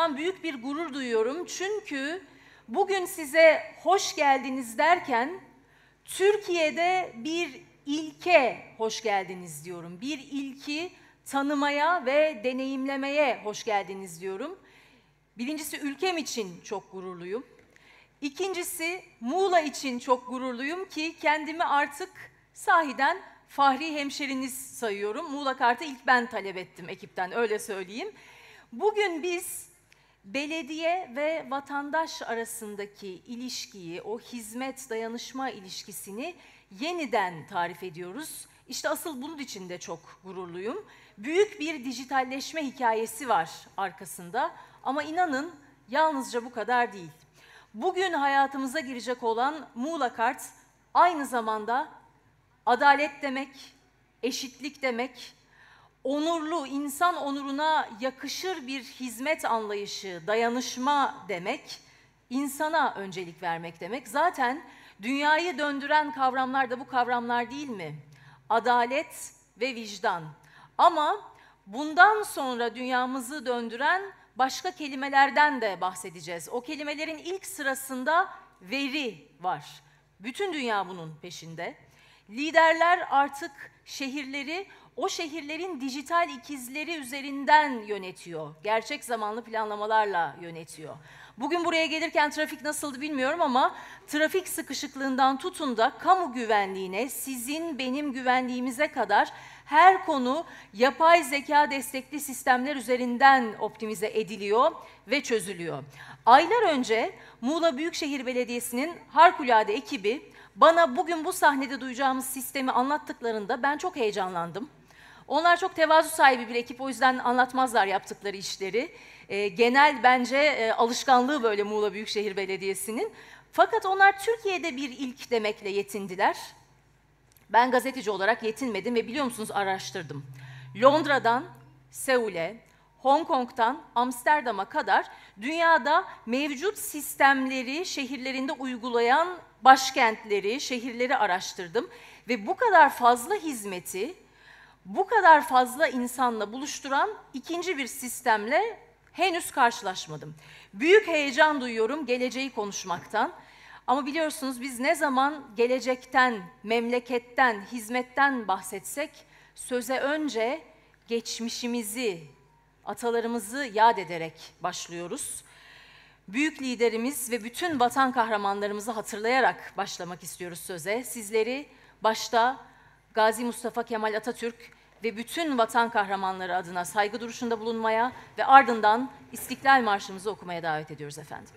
olmaktan büyük bir gurur duyuyorum. Çünkü bugün size hoş geldiniz derken Türkiye'de bir ilke hoş geldiniz diyorum. Bir ilki tanımaya ve deneyimlemeye hoş geldiniz diyorum. Birincisi ülkem için çok gururluyum. İkincisi Muğla için çok gururluyum ki kendimi artık sahiden fahri hemşeriniz sayıyorum. Muğla kartı ilk ben talep ettim ekipten, öyle söyleyeyim. Bugün biz belediye ve vatandaş arasındaki ilişkiyi, o hizmet dayanışma ilişkisini yeniden tarif ediyoruz. İşte asıl bunun için de çok gururluyum. Büyük bir dijitalleşme hikayesi var arkasında ama inanın yalnızca bu kadar değil. Bugün hayatımıza girecek olan Muğla Kart aynı zamanda adalet demek, eşitlik demek, onurlu, insan onuruna yakışır bir hizmet anlayışı, dayanışma demek, insana öncelik vermek demek. Zaten dünyayı döndüren kavramlar da bu kavramlar değil mi? Adalet ve vicdan. Ama bundan sonra dünyamızı döndüren başka kelimelerden de bahsedeceğiz. O kelimelerin ilk sırasında veri var. Bütün dünya bunun peşinde. Liderler artık şehirleri, o şehirlerin dijital ikizleri üzerinden yönetiyor. Gerçek zamanlı planlamalarla yönetiyor. Bugün buraya gelirken trafik nasıldı bilmiyorum ama trafik sıkışıklığından tutun da kamu güvenliğine, sizin benim güvenliğimize kadar her konu yapay zeka destekli sistemler üzerinden optimize ediliyor ve çözülüyor. Aylar önce Muğla Büyükşehir Belediyesi'nin harikulade ekibi bana bugün bu sahnede duyacağımız sistemi anlattıklarında ben çok heyecanlandım. Onlar çok tevazu sahibi bir ekip, o yüzden anlatmazlar yaptıkları işleri. Genel bence alışkanlığı böyle Muğla Büyükşehir Belediyesi'nin. Fakat onlar Türkiye'de bir ilk demekle yetindiler. Ben gazeteci olarak yetinmedim ve biliyor musunuz araştırdım. Londra'dan Seul'e, Hong Kong'tan Amsterdam'a kadar dünyada mevcut sistemleri şehirlerinde uygulayan başkentleri, şehirleri araştırdım. Ve bu kadar fazla hizmeti, bu kadar fazla insanla buluşturan ikinci bir sistemle henüz karşılaşmadım. Büyük heyecan duyuyorum geleceği konuşmaktan. Ama biliyorsunuz biz ne zaman gelecekten, memleketten, hizmetten bahsetsek söze önce geçmişimizi, atalarımızı yad ederek başlıyoruz. Büyük liderimiz ve bütün vatan kahramanlarımızı hatırlayarak başlamak istiyoruz söze. Sizleri başta Gazi Mustafa Kemal Atatürk ve bütün vatan kahramanları adına saygı duruşunda bulunmaya ve ardından İstiklal Marşımızı okumaya davet ediyoruz efendim.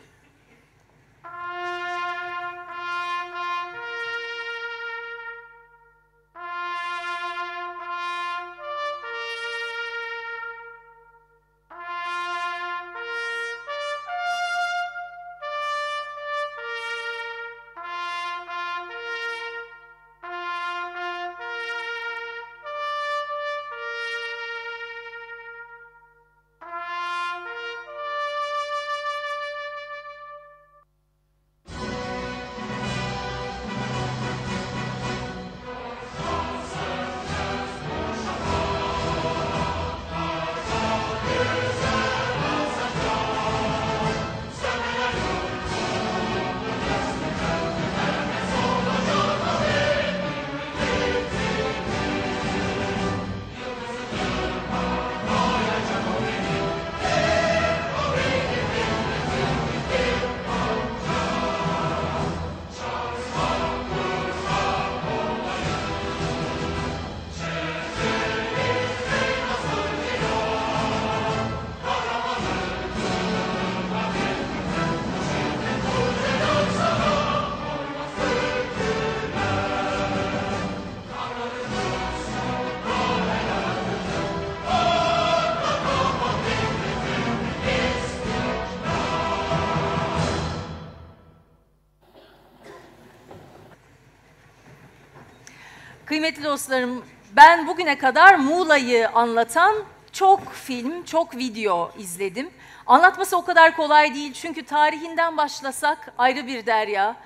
Kıymetli dostlarım, ben bugüne kadar Muğla'yı anlatan çok film, çok video izledim. Anlatması o kadar kolay değil çünkü tarihinden başlasak ayrı bir derya,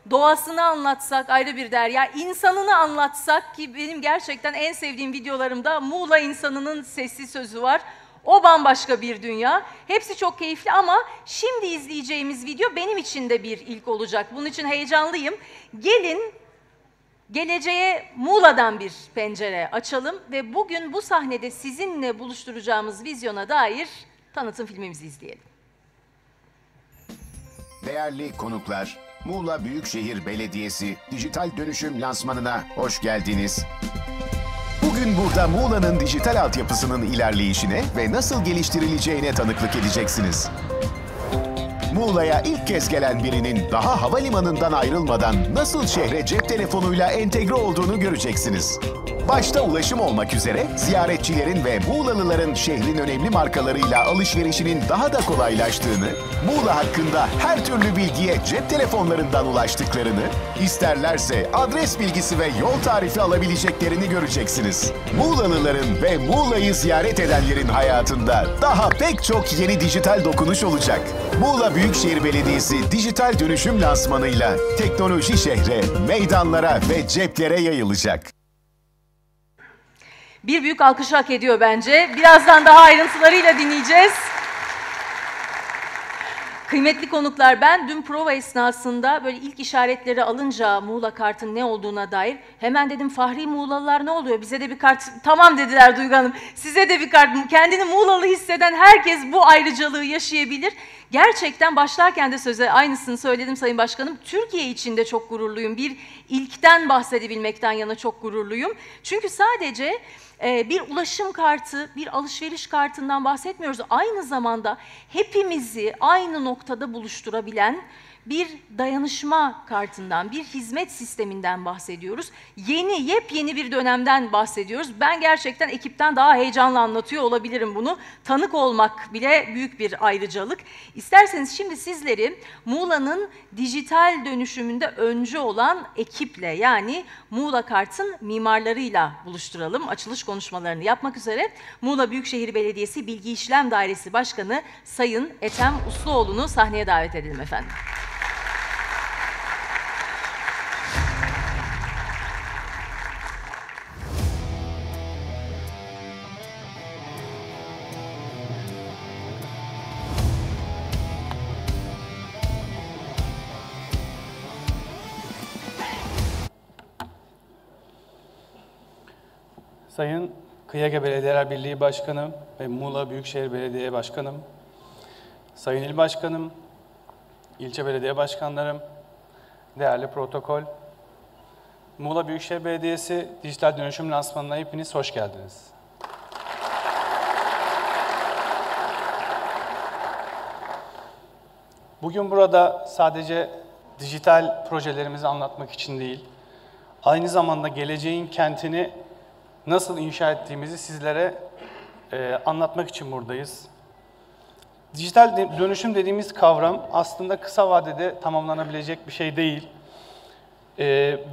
doğasını anlatsak ayrı bir derya, insanını anlatsak ki benim gerçekten en sevdiğim videolarımda Muğla insanının sesi sözü var. O bambaşka bir dünya. Hepsi çok keyifli ama şimdi izleyeceğimiz video benim için de bir ilk olacak. Bunun için heyecanlıyım. Gelin geleceğe Muğla'dan bir pencere açalım ve bugün bu sahnede sizinle buluşturacağımız vizyona dair tanıtım filmimizi izleyelim. Değerli konuklar, Muğla Büyükşehir Belediyesi Dijital Dönüşüm Lansmanı'na hoş geldiniz. Bugün burada Muğla'nın dijital altyapısının ilerleyişine ve nasıl geliştirileceğine tanıklık edeceksiniz. Muğla'ya ilk kez gelen birinin daha havalimanından ayrılmadan nasıl şehre cep telefonuyla entegre olduğunu göreceksiniz. Başta ulaşım olmak üzere ziyaretçilerin ve Muğlalıların şehrin önemli markalarıyla alışverişinin daha da kolaylaştığını, Muğla hakkında her türlü bilgiye cep telefonlarından ulaştıklarını, isterlerse adres bilgisi ve yol tarifi alabileceklerini göreceksiniz. Muğlalıların ve Muğla'yı ziyaret edenlerin hayatında daha pek çok yeni dijital dokunuş olacak. Muğla Büyükşehir Belediyesi dijital dönüşüm lansmanıyla teknoloji şehre, meydanlara ve ceplere yayılacak. Bir büyük alkış hak ediyor bence. Birazdan daha ayrıntılarıyla dinleyeceğiz. Kıymetli konuklar, ben dün prova esnasında böyle ilk işaretleri alınca Muğla kartın ne olduğuna dair hemen dedim Fahri Muğlalılar ne oluyor? Bize de bir kart, tamam dediler Duygu Hanım, size de bir kart. Kendini Muğlalı hisseden herkes bu ayrıcalığı yaşayabilir. Gerçekten başlarken de söze aynısını söyledim Sayın Başkanım. Türkiye için de çok gururluyum. Bir ilkten bahsedebilmekten yana çok gururluyum. Çünkü sadece bir ulaşım kartı, bir alışveriş kartından bahsetmiyoruz. Aynı zamanda hepimizi aynı noktada buluşturabilen bir dayanışma kartından, bir hizmet sisteminden bahsediyoruz. Yepyeni bir dönemden bahsediyoruz. Ben gerçekten ekipten daha heyecanlı anlatıyor olabilirim bunu. Tanık olmak bile büyük bir ayrıcalık. İsterseniz şimdi sizleri Muğla'nın dijital dönüşümünde öncü olan ekiple, yani Muğla Kart'ın mimarlarıyla buluşturalım. Açılış konuşmalarını yapmak üzere Muğla Büyükşehir Belediyesi Bilgi İşlem Dairesi Başkanı Sayın Ethem Usluoğlu'nu sahneye davet edelim efendim. Sayın Kıyıege Belediyeler Birliği Başkanı ve Muğla Büyükşehir Belediye Başkanım, Sayın İl Başkanım, ilçe belediye başkanlarım, değerli protokol, Muğla Büyükşehir Belediyesi Dijital Dönüşüm Lansmanı'na hepiniz hoş geldiniz. Bugün burada sadece dijital projelerimizi anlatmak için değil, aynı zamanda geleceğin kentini nasıl inşa ettiğimizi sizlere anlatmak için buradayız. Dijital dönüşüm dediğimiz kavram aslında kısa vadede tamamlanabilecek bir şey değil.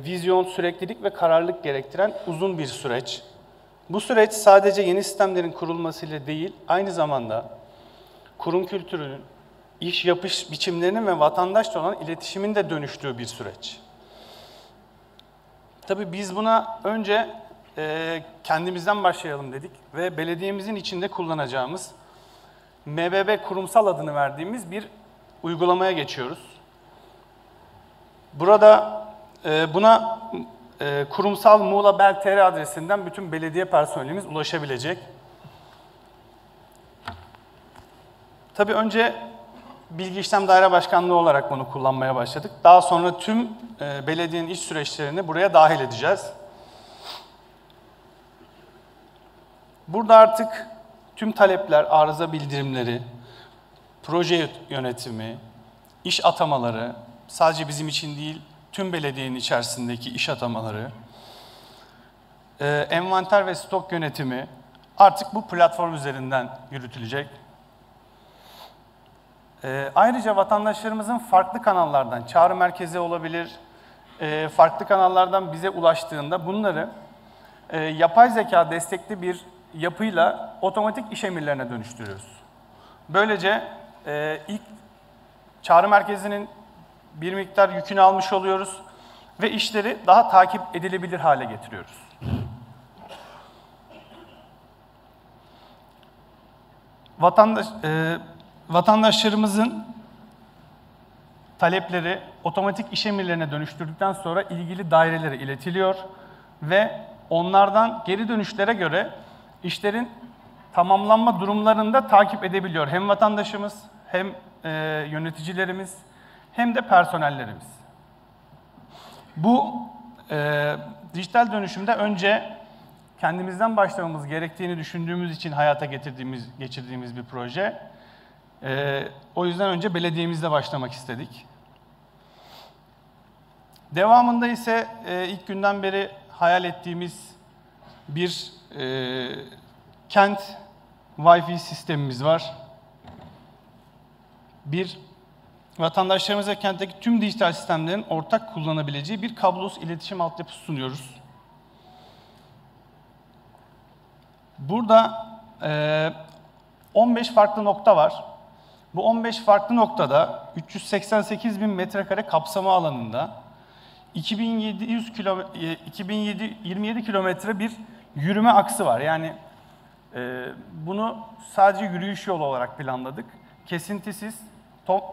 Vizyon, süreklilik ve kararlılık gerektiren uzun bir süreç. Bu süreç sadece yeni sistemlerin kurulmasıyla değil, aynı zamanda kurum kültürünün, iş yapış biçimlerinin ve vatandaşla olan iletişimin de dönüştüğü bir süreç. Tabii biz buna önce kendimizden başlayalım dedik ve belediyemizin içinde kullanacağımız MBB kurumsal adını verdiğimiz bir uygulamaya geçiyoruz. Burada buna kurumsal Muğla Bel.tr adresinden bütün belediye personelimiz ulaşabilecek. Tabii önce Bilgi İşlem Daire Başkanlığı olarak bunu kullanmaya başladık. Daha sonra tüm belediyenin iş süreçlerini buraya dahil edeceğiz. Burada artık tüm talepler, arıza bildirimleri, proje yönetimi, iş atamaları, sadece bizim için değil, tüm belediyenin içerisindeki iş atamaları, envanter ve stok yönetimi artık bu platform üzerinden yürütülecek. Ayrıca vatandaşlarımızın farklı kanallardan, çağrı merkezi olabilir, farklı kanallardan bize ulaştığında bunları yapay zeka destekli bir yapıyla otomatik iş emirlerine dönüştürüyoruz. Böylece ilk çağrı merkezinin bir miktar yükünü almış oluyoruz ve işleri daha takip edilebilir hale getiriyoruz. vatandaşlarımızın talepleri otomatik iş emirlerine dönüştürdükten sonra ilgili dairelere iletiliyor ve onlardan geri dönüşlere göre işlerin tamamlanma durumlarını da takip edebiliyor. Hem vatandaşımız, hem yöneticilerimiz, hem de personellerimiz. Bu dijital dönüşümde önce kendimizden başlamamız gerektiğini düşündüğümüz için hayata geçirdiğimiz bir proje. O yüzden önce belediyemizle başlamak istedik. Devamında ise ilk günden beri hayal ettiğimiz bir kent Wi-Fi sistemimiz var. Bir vatandaşlarımıza ve kentteki tüm dijital sistemlerin ortak kullanabileceği bir kablosuz iletişim altyapısı sunuyoruz. Burada 15 farklı nokta var. Bu 15 farklı noktada 388 bin metrekare kapsama alanında 27 kilometre bir yürüme aksı var. Yani bunu sadece yürüyüş yolu olarak planladık. Kesintisiz,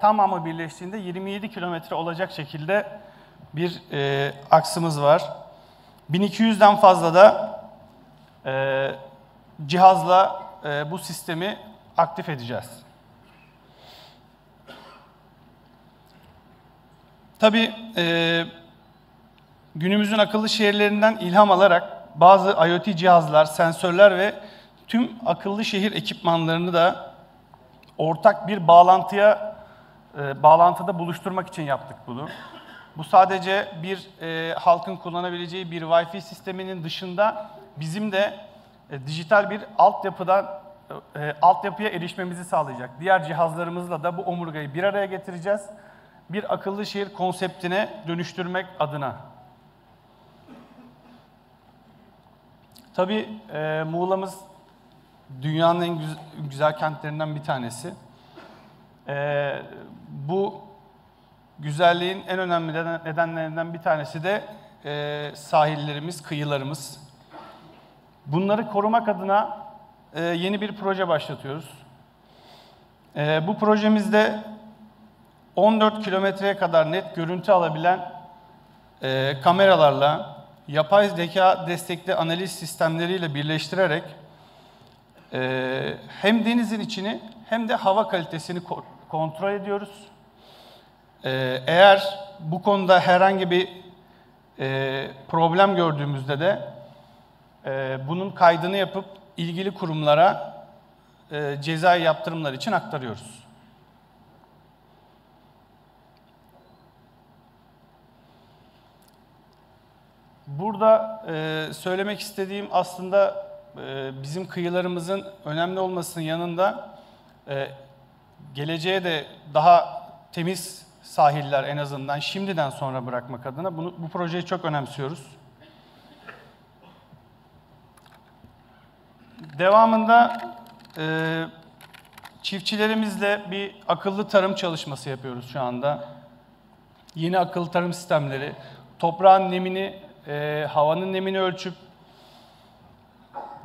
tamamı birleştiğinde 27 kilometre olacak şekilde bir aksımız var. 1200'den fazla da cihazla bu sistemi aktif edeceğiz. Tabii günümüzün akıllı şehirlerinden ilham alarak bazı IoT cihazlar, sensörler ve tüm akıllı şehir ekipmanlarını da ortak bir bağlantıda buluşturmak için yaptık bunu. Bu sadece bir halkın kullanabileceği bir Wi-Fi sisteminin dışında bizim de dijital bir altyapıya erişmemizi sağlayacak. Diğer cihazlarımızla da bu omurgayı bir araya getireceğiz. Bir akıllı şehir konseptine dönüştürmek adına. Tabii Muğla'mız dünyanın en güzel kentlerinden bir tanesi. Bu güzelliğin en önemli nedenlerinden bir tanesi de sahillerimiz, kıyılarımız. Bunları korumak adına yeni bir proje başlatıyoruz. Bu projemizde 14 kilometreye kadar net görüntü alabilen kameralarla, yapay zeka destekli analiz sistemleriyle birleştirerek hem denizin içini hem de hava kalitesini kontrol ediyoruz. Eğer bu konuda herhangi bir problem gördüğümüzde de bunun kaydını yapıp ilgili kurumlara cezai yaptırımlar için aktarıyoruz. Burada söylemek istediğim aslında bizim kıyılarımızın önemli olmasının yanında geleceğe de daha temiz sahiller en azından şimdiden sonra bırakmak adına bu projeyi çok önemsiyoruz. Devamında çiftçilerimizle bir akıllı tarım çalışması yapıyoruz şu anda. Yeni akıllı tarım sistemleri, toprağın nemini, havanın nemini ölçüp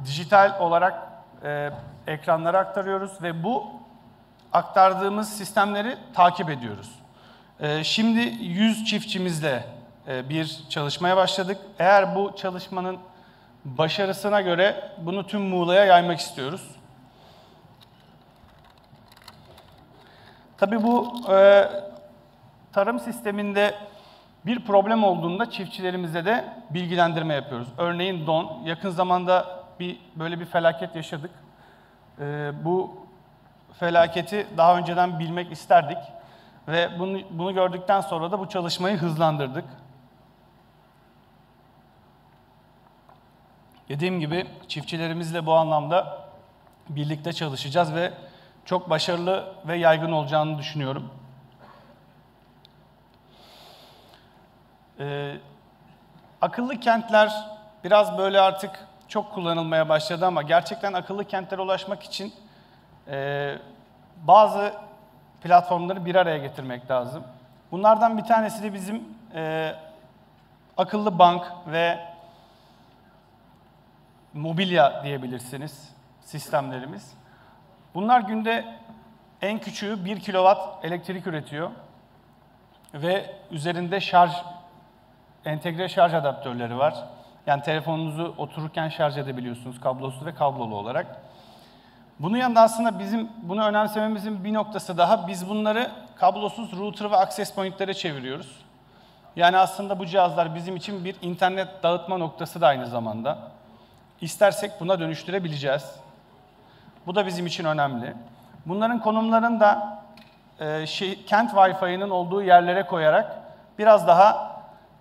dijital olarak ekranlara aktarıyoruz ve bu aktardığımız sistemleri takip ediyoruz. Şimdi 100 çiftçimizle bir çalışmaya başladık. Eğer bu çalışmanın başarısına göre bunu tüm Muğla'ya yaymak istiyoruz. Tabii bu tarım sisteminde bir problem olduğunda çiftçilerimize de bilgilendirme yapıyoruz. Örneğin don. Yakın zamanda böyle bir felaket yaşadık. Bu felaketi daha önceden bilmek isterdik ve bunu gördükten sonra da bu çalışmayı hızlandırdık. Dediğim gibi çiftçilerimizle bu anlamda birlikte çalışacağız ve çok başarılı ve yaygın olacağını düşünüyorum. Akıllı kentler biraz böyle artık çok kullanılmaya başladı ama gerçekten akıllı kentlere ulaşmak için bazı platformları bir araya getirmek lazım. Bunlardan bir tanesi de bizim akıllı bank ve mobilya diyebilirsiniz sistemlerimiz. Bunlar günde en küçüğü 1 kilowatt elektrik üretiyor ve üzerinde entegre şarj adaptörleri var. Yani telefonunuzu otururken şarj edebiliyorsunuz kablosuz ve kablolu olarak. Bunun yanında aslında bizim bunu önemsememizin bir noktası daha, biz bunları kablosuz router ve access point'lere çeviriyoruz. Yani aslında bu cihazlar bizim için bir internet dağıtma noktası da aynı zamanda. İstersek buna dönüştürebileceğiz. Bu da bizim için önemli. Bunların konumlarını da kent Wi-Fi'nin olduğu yerlere koyarak biraz daha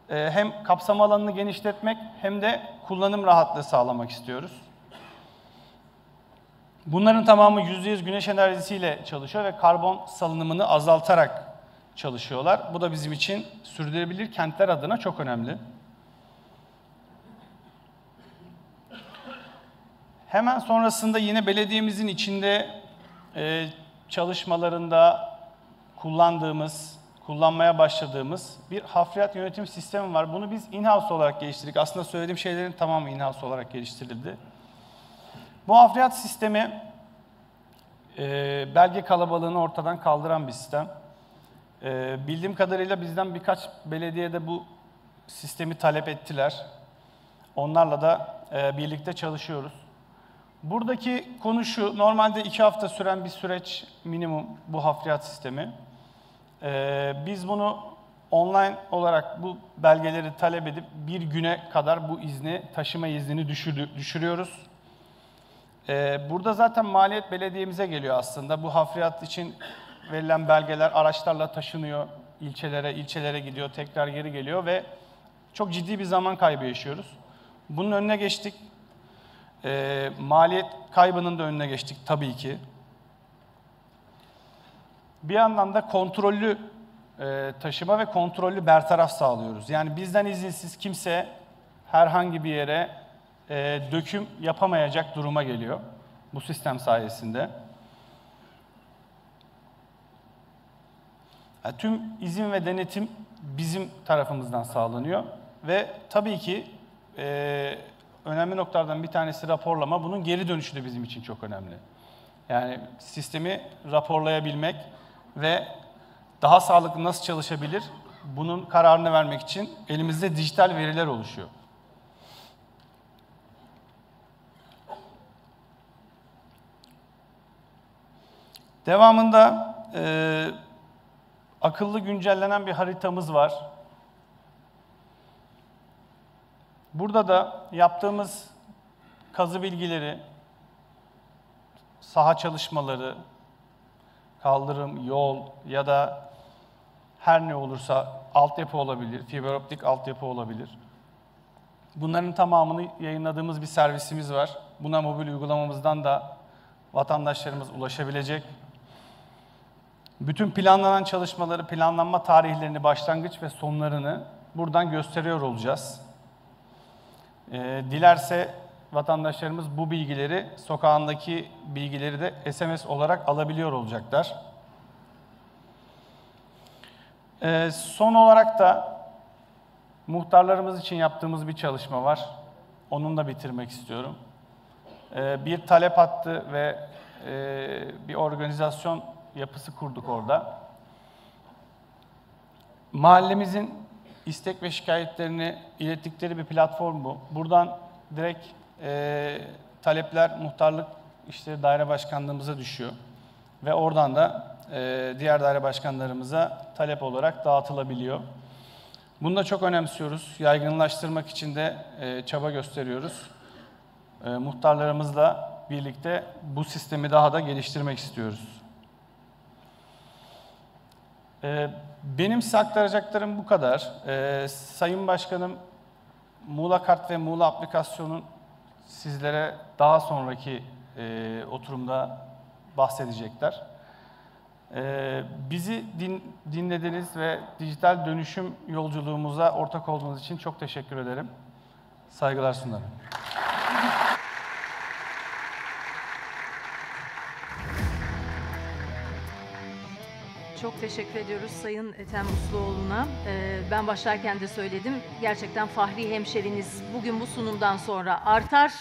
hem kapsam alanını genişletmek hem de kullanım rahatlığı sağlamak istiyoruz. Bunların tamamı %100 güneş enerjisiyle çalışıyor ve karbon salınımını azaltarak çalışıyorlar. Bu da bizim için sürdürülebilir kentler adına çok önemli. Hemen sonrasında yine belediyemizin içinde çalışmalarında kullanmaya başladığımız bir hafriyat yönetim sistemi var. Bunu biz in-house olarak geliştirdik. Aslında söylediğim şeylerin tamamı in-house olarak geliştirildi. Bu hafriyat sistemi belge kalabalığını ortadan kaldıran bir sistem. Bildiğim kadarıyla bizden birkaç belediyede bu sistemi talep ettiler. Onlarla da birlikte çalışıyoruz. Buradaki konu şu, normalde 2 hafta süren bir süreç minimum bu hafriyat sistemi. Biz bunu online olarak bu belgeleri talep edip bir güne kadar bu taşıma iznini düşürüyoruz. Burada zaten maliyet belediyemize geliyor aslında. Bu hafriyat için verilen belgeler araçlarla taşınıyor, ilçelere gidiyor, tekrar geri geliyor ve çok ciddi bir zaman kaybı yaşıyoruz. Bunun önüne geçtik. Maliyet kaybının da önüne geçtik tabii ki. Bir yandan da kontrollü taşıma ve kontrollü bertaraf sağlıyoruz. Yani bizden izinsiz kimse herhangi bir yere döküm yapamayacak duruma geliyor bu sistem sayesinde. Yani tüm izin ve denetim bizim tarafımızdan sağlanıyor ve tabii ki önemli noktalardan bir tanesi raporlama. Bunun geri dönüşü de bizim için çok önemli. Yani sistemi raporlayabilmek ve daha sağlıklı nasıl çalışabilir, bunun kararını vermek için elimizde dijital veriler oluşuyor. Devamında akıllı güncellenen bir haritamız var. Burada da yaptığımız kazı bilgileri, saha çalışmaları, kaldırım, yol ya da her ne olursa altyapı olabilir, fiber optik altyapı olabilir. Bunların tamamını yayınladığımız bir servisimiz var. Buna mobil uygulamamızdan da vatandaşlarımız ulaşabilecek. Bütün planlanan çalışmaları, planlanma tarihlerini, başlangıç ve sonlarını buradan gösteriyor olacağız. Dilerse vatandaşlarımız bu bilgileri, sokağındaki bilgileri de SMS olarak alabiliyor olacaklar. Son olarak da muhtarlarımız için yaptığımız bir çalışma var. Onunla bitirmek istiyorum. Bir talep hattı ve bir organizasyon yapısı kurduk orada. Mahallemizin istek ve şikayetlerini ilettikleri bir platform bu. Buradan direkt talepler muhtarlık işleri daire başkanlığımıza düşüyor. Ve oradan da diğer daire başkanlarımıza talep olarak dağıtılabiliyor. Bunu da çok önemsiyoruz. Yaygınlaştırmak için de çaba gösteriyoruz. Muhtarlarımızla birlikte bu sistemi daha da geliştirmek istiyoruz. Benim size aktaracaklarım bu kadar. Sayın Başkanım, Muğla Kart ve Muğla Aplikasyon'un sizlere daha sonraki oturumda bahsedecekler. Bizi dinlediniz ve dijital dönüşüm yolculuğumuza ortak olduğunuz için çok teşekkür ederim. Saygılar sunarım. Çok teşekkür ediyoruz Sayın Ethem Usluoğlu'na. Ben başlarken de söyledim. Gerçekten fahri hemşeriniz bugün bu sunumdan sonra artar.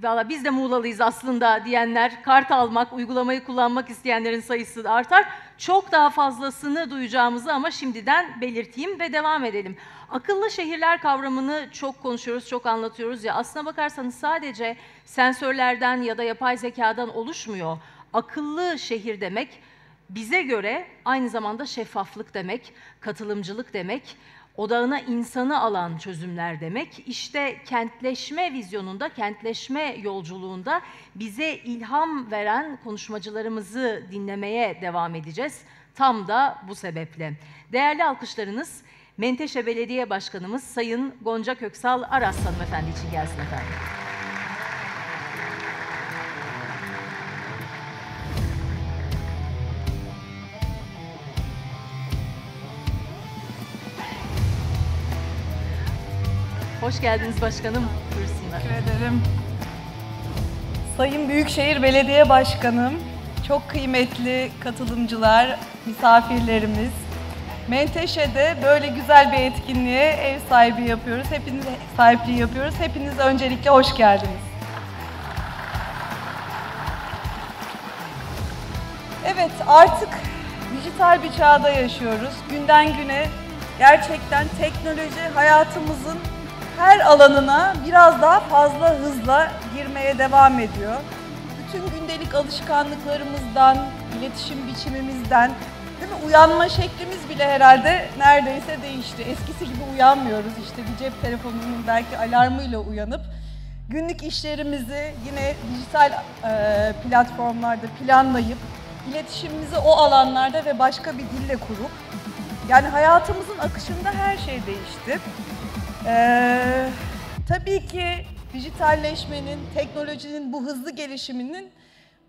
Valla biz de Muğlalıyız aslında diyenler, kart almak, uygulamayı kullanmak isteyenlerin sayısı da artar. Çok daha fazlasını duyacağımızı ama şimdiden belirteyim ve devam edelim. Akıllı şehirler kavramını çok konuşuyoruz, çok anlatıyoruz ya. Aslına bakarsanız sadece sensörlerden ya da yapay zekadan oluşmuyor. Akıllı şehir demek bize göre aynı zamanda şeffaflık demek, katılımcılık demek, odağına insanı alan çözümler demek. İşte kentleşme vizyonunda, kentleşme yolculuğunda bize ilham veren konuşmacılarımızı dinlemeye devam edeceğiz. Tam da bu sebeple. Değerli alkışlarınız Menteşe Belediye Başkanımız Sayın Gonca Köksal Aras hanımefendi için gelsin efendim. Hoş geldiniz başkanım. Buyursunlar. Teşekkür ederim. Sayın Büyükşehir Belediye Başkanım, çok kıymetli katılımcılar, misafirlerimiz, Menteşe'de böyle güzel bir etkinliğe ev sahipliği yapıyoruz. Hepiniz öncelikle hoş geldiniz. Evet, artık dijital bir çağda yaşıyoruz. Günden güne gerçekten teknoloji hayatımızın her alanına biraz daha fazla hızla girmeye devam ediyor. Bütün gündelik alışkanlıklarımızdan, iletişim biçimimizden, değil mi? Uyanma şeklimiz bile herhalde neredeyse değişti. Eskisi gibi uyanmıyoruz. İşte bir cep telefonunun belki alarmıyla uyanıp günlük işlerimizi yine dijital platformlarda planlayıp iletişimimizi o alanlarda ve başka bir dille kurup yani hayatımızın akışında her şey değişti. Tabii ki dijitalleşmenin, teknolojinin bu hızlı gelişiminin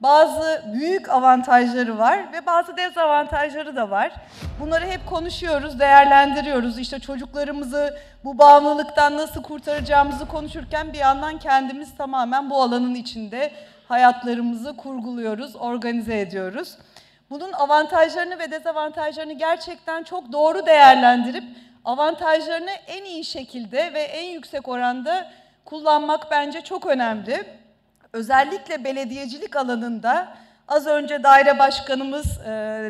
bazı büyük avantajları var ve bazı dezavantajları da var. Bunları hep konuşuyoruz, değerlendiriyoruz. İşte çocuklarımızı bu bağımlılıktan nasıl kurtaracağımızı konuşurken bir yandan kendimiz tamamen bu alanın içinde hayatlarımızı kurguluyoruz, organize ediyoruz. Bunun avantajlarını ve dezavantajlarını gerçekten çok doğru değerlendirip avantajlarını en iyi şekilde ve en yüksek oranda kullanmak bence çok önemli. Özellikle belediyecilik alanında az önce daire başkanımız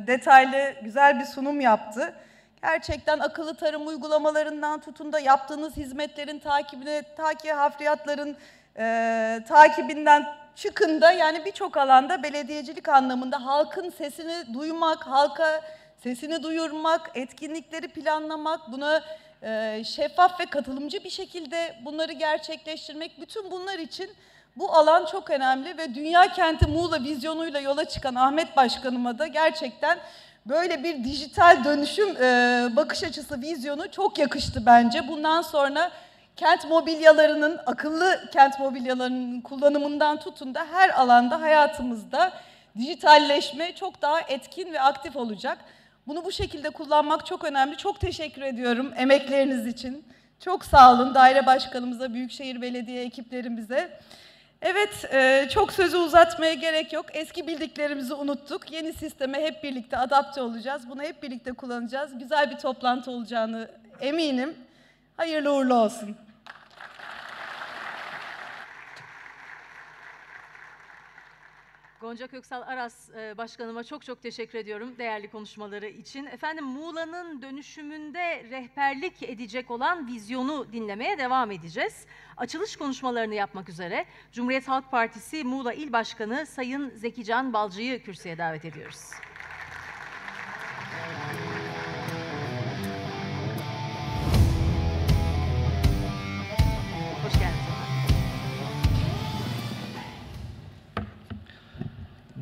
detaylı güzel bir sunum yaptı. Gerçekten akıllı tarım uygulamalarından tutun da yaptığınız hizmetlerin takibine, hafriyatların takibinden çıkın da yani birçok alanda belediyecilik anlamında halkın sesini duymak, halka sesini duyurmak, etkinlikleri planlamak, buna şeffaf ve katılımcı bir şekilde bunları gerçekleştirmek, bütün bunlar için bu alan çok önemli ve Dünya Kenti Muğla vizyonuyla yola çıkan Ahmet Başkanıma da gerçekten böyle bir dijital dönüşüm bakış açısı, vizyonu çok yakıştı bence. Bundan sonra kent mobilyalarının, akıllı kent mobilyalarının kullanımından tutun da her alanda hayatımızda dijitalleşme çok daha etkin ve aktif olacak. Bunu bu şekilde kullanmak çok önemli. Çok teşekkür ediyorum emekleriniz için. Çok sağ olun daire başkanımıza, Büyükşehir Belediye ekiplerimize. Evet, çok sözü uzatmaya gerek yok. Eski bildiklerimizi unuttuk. Yeni sisteme hep birlikte adapte olacağız. Bunu hep birlikte kullanacağız. Güzel bir toplantı olacağını eminim. Hayırlı uğurlu olsun. Gonca Köksal Aras Başkanıma çok teşekkür ediyorum değerli konuşmaları için. Efendim Muğla'nın dönüşümünde rehberlik edecek olan vizyonu dinlemeye devam edeceğiz. Açılış konuşmalarını yapmak üzere Cumhuriyet Halk Partisi Muğla İl Başkanı Sayın Zekican Balcı'yı kürsüye davet ediyoruz. Hoş geldiniz efendim.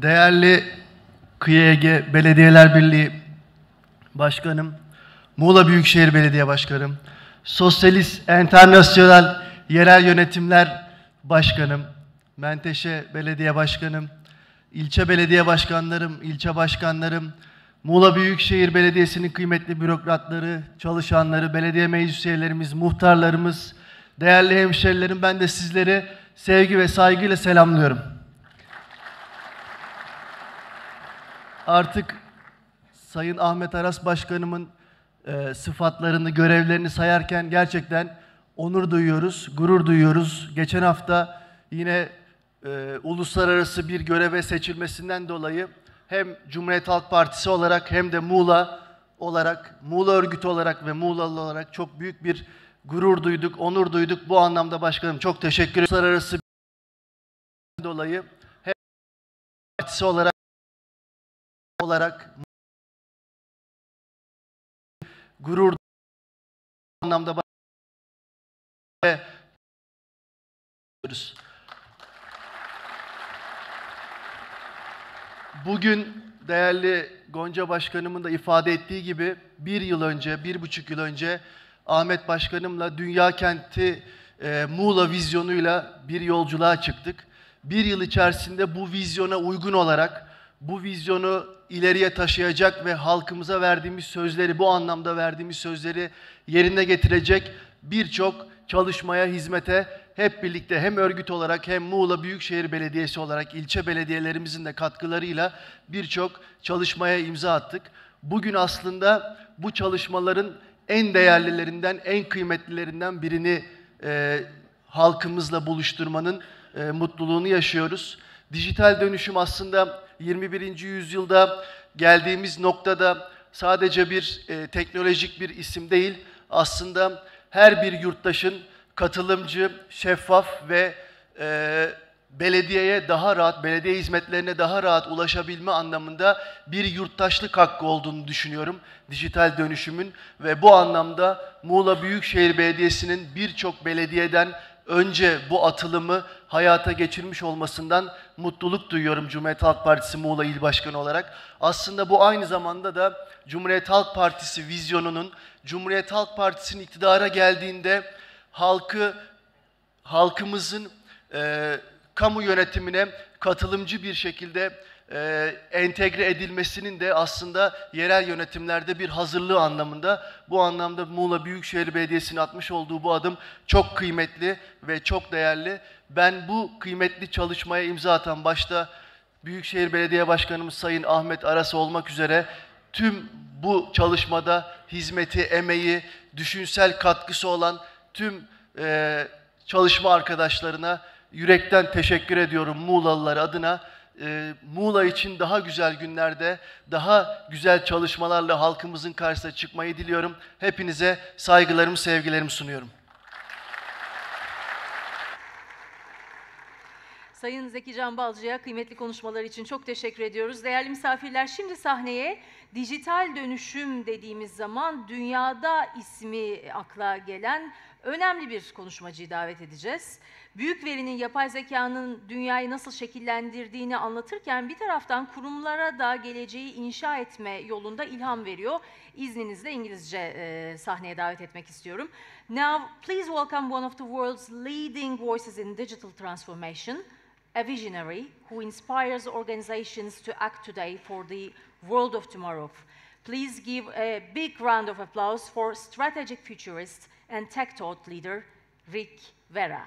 Değerli Kıyı Ege Belediyeler Birliği Başkanım, Muğla Büyükşehir Belediye Başkanım, Sosyalist Enternasyonel Yerel Yönetimler Başkanım, Menteşe Belediye Başkanım, ilçe belediye başkanlarım, ilçe başkanlarım, Muğla Büyükşehir Belediyesi'nin kıymetli bürokratları, çalışanları, belediye meclis üyelerimiz, muhtarlarımız, değerli hemşerilerim, ben de sizleri sevgi ve saygıyla selamlıyorum. Artık Sayın Ahmet Aras Başkanımın sıfatlarını, görevlerini sayarken gerçekten onur duyuyoruz, gurur duyuyoruz. Geçen hafta yine uluslararası bir göreve seçilmesinden dolayı hem Cumhuriyet Halk Partisi olarak hem de Muğla olarak, Muğla örgütü olarak ve Muğlalı olarak çok büyük bir gurur duyduk, onur duyduk. Bu anlamda başkanım çok teşekkür ederim. Uluslararası dolayı hem partisi olarak gurur anlamda bugün değerli Gonca Başkanımın da ifade ettiği gibi 1,5 yıl önce Ahmet Başkanımla Dünya Kenti Muğla vizyonuyla bir yolculuğa çıktık. Bir yıl içerisinde bu vizyona uygun olarak, bu vizyonu ileriye taşıyacak ve halkımıza verdiğimiz sözleri, bu anlamda verdiğimiz sözleri yerine getirecek birçok çalışmaya, hizmete hep birlikte hem örgüt olarak hem Muğla Büyükşehir Belediyesi olarak ilçe belediyelerimizin de katkılarıyla birçok çalışmaya imza attık. Bugün aslında bu çalışmaların en değerlilerinden, en kıymetlilerinden birini halkımızla buluşturmanın mutluluğunu yaşıyoruz. Dijital dönüşüm aslında 21. yüzyılda geldiğimiz noktada sadece bir teknolojik bir isim değil, aslında her bir yurttaşın katılımcı, şeffaf ve belediyeye daha rahat, belediye hizmetlerine daha rahat ulaşabilme anlamında bir yurttaşlık hakkı olduğunu düşünüyorum dijital dönüşümün ve bu anlamda Muğla Büyükşehir Belediyesi'nin birçok belediyeden önce bu atılımı hayata geçirmiş olmasından mutluluk duyuyorum Cumhuriyet Halk Partisi Muğla İl Başkanı olarak. Aslında bu aynı zamanda da Cumhuriyet Halk Partisi vizyonunun, Cumhuriyet Halk Partisi'nin iktidara geldiğinde halkımızın kamu yönetimine katılımcı bir şekilde entegre edilmesinin de aslında yerel yönetimlerde bir hazırlığı anlamında. Bu anlamda Muğla Büyükşehir Belediyesi'nin atmış olduğu bu adım çok kıymetli ve çok değerli. Ben bu kıymetli çalışmaya imza atan başta Büyükşehir Belediye Başkanımız Sayın Ahmet Aras olmak üzere tüm bu çalışmada hizmeti, emeği, düşünsel katkısı olan tüm çalışma arkadaşlarına yürekten teşekkür ediyorum Muğlalılar adına. Muğla için daha güzel günlerde, daha güzel çalışmalarla halkımızın karşısına çıkmayı diliyorum. Hepinize saygılarımı, sevgilerimi sunuyorum. Sayın Zeki Can Balcı'ya kıymetli konuşmalar için çok teşekkür ediyoruz. Değerli misafirler, şimdi sahneye dijital dönüşüm dediğimiz zaman dünyada ismi akla gelen önemli bir konuşmacıyı davet edeceğiz. Büyük verinin, yapay zekanın dünyayı nasıl şekillendirdiğini anlatırken bir taraftan kurumlara da geleceği inşa etme yolunda ilham veriyor. İzninizle İngilizce sahneye davet etmek istiyorum. Now, please welcome one of the world's leading voices in digital transformation, a visionary who inspires organizations to act today for the world of tomorrow. Please give a big round of applause for strategic futurist and tech thought leader Rick Vera.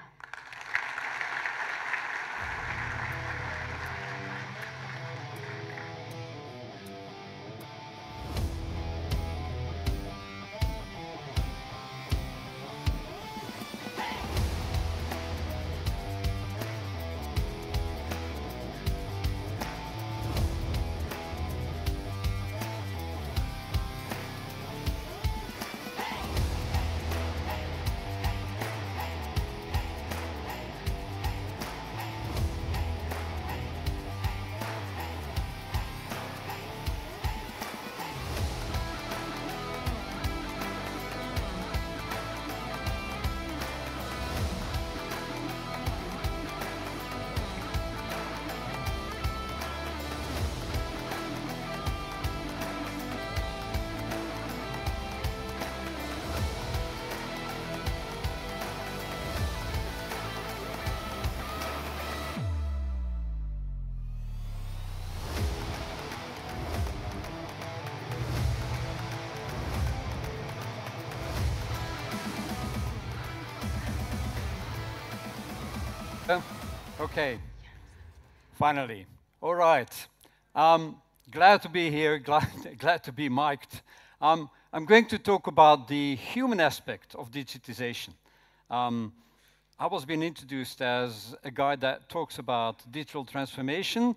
Okay, finally. All right. Glad to be here, glad to be mic'd. I'm going to talk about the human aspect of digitization. I was being introduced as a guy that talks about digital transformation,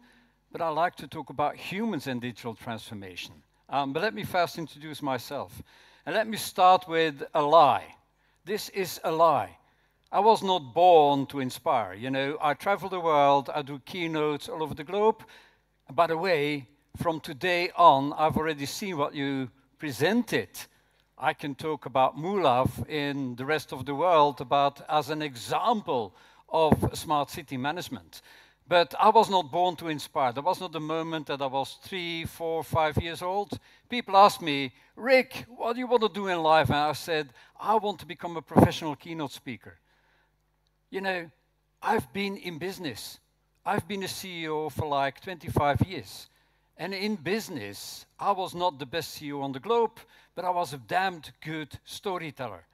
but I like to talk about humans and digital transformation. But let me first introduce myself. And let me start with a lie. This is a lie. I was not born to inspire. You know, I travel the world, I do keynotes all over the globe. By the way, from today on, I've already seen what you presented. I can talk about Moulav in the rest of the world as an example of smart city management. But I was not born to inspire. There was not the moment that I was 3, 4, 5 years old. People asked me, Rick, what do you want to do in life? And I said, I want to become a professional keynote speaker. You know, I've been in business. I've been a CEO for like 25 years. And in business, I was not the best CEO on the globe, but I was a damned good storyteller.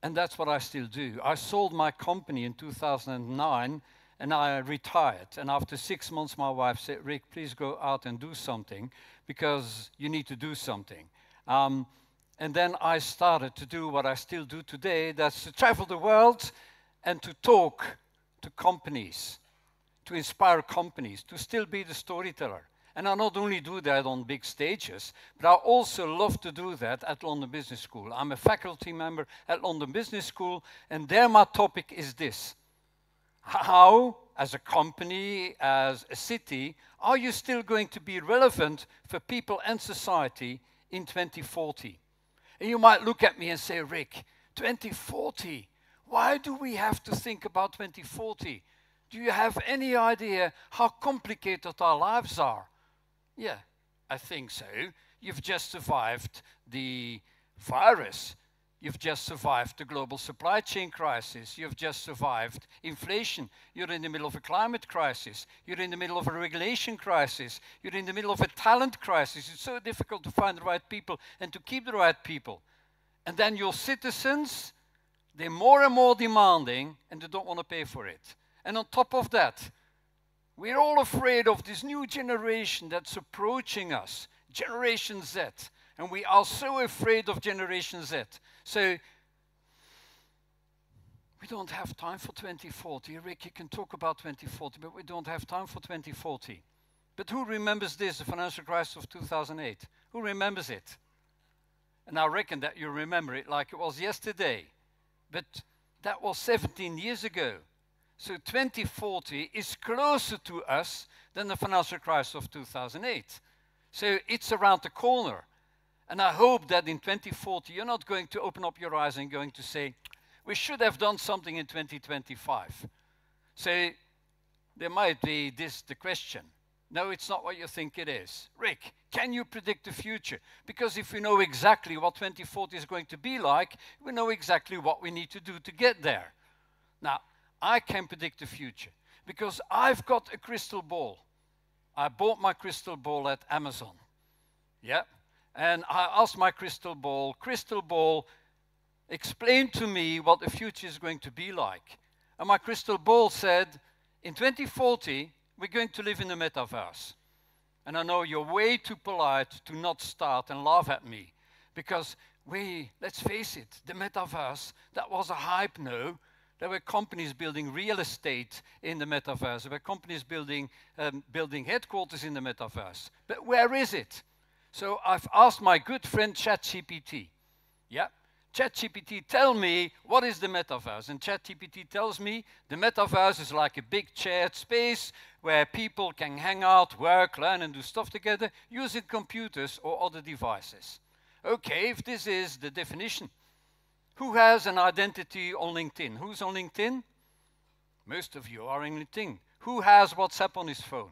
And that's what I still do. I sold my company in 2009, and I retired. And after 6 months, my wife said, Rick, please go out and do something, because you need to do something. And then I started to do what I still do today, that's to travel the world and to talk to companies, to inspire companies, to still be the storyteller. And I not only do that on big stages, but I also love to do that at London Business School. I'm a faculty member at London Business School, and there my topic is this. How, as a company, as a city, are you still going to be relevant for people and society in 2040? And you might look at me and say, Rick, 2040, why do we have to think about 2040? Do you have any idea how complicated our lives are? Yeah, I think so. You've just survived the virus. You've just survived the global supply chain crisis. You've just survived inflation. You're in the middle of a climate crisis. You're in the middle of a regulation crisis. You're in the middle of a talent crisis. It's so difficult to find the right people and to keep the right people. And then your citizens, they're more and more demanding, and they don't want to pay for it. And on top of that, we're all afraid of this new generation that's approaching us, Generation Z. And we are so afraid of Generation Z. So we don't have time for 2040. Rick, you can talk about 2040, but we don't have time for 2040. But who remembers this, the financial crisis of 2008? Who remembers it? And I reckon that you remember it like it was yesterday. But that was 17 years ago. So 2040 is closer to us than the financial crisis of 2008. So it's around the corner. And I hope that in 2040 you're not going to open up your eyes and going to say, we should have done something in 2025. So there might be the question. No, it's not what you think it is. Rick, can you predict the future? Because if we know exactly what 2040 is going to be like, we know exactly what we need to do to get there. Now, I can predict the future because I've got a crystal ball. I bought my crystal ball at Amazon. Yeah. And I asked my crystal ball, explain to me what the future is going to be like. And my crystal ball said, in 2040, we're going to live in the metaverse. And I know you're way too polite to not start and laugh at me. Because let's face it, the metaverse, that was a hype, no? There were companies building real estate in the metaverse. There were companies building headquarters in the metaverse. But where is it? So I've asked my good friend ChatGPT. Yeah, ChatGPT, tell me what is the metaverse? And ChatGPT tells me the metaverse is like a big shared space where people can hang out, work, learn, and do stuff together using computers or other devices. Okay, if this is the definition. Who has an identity on LinkedIn? Who's on LinkedIn? Most of you are on LinkedIn. Who has WhatsApp on his phone?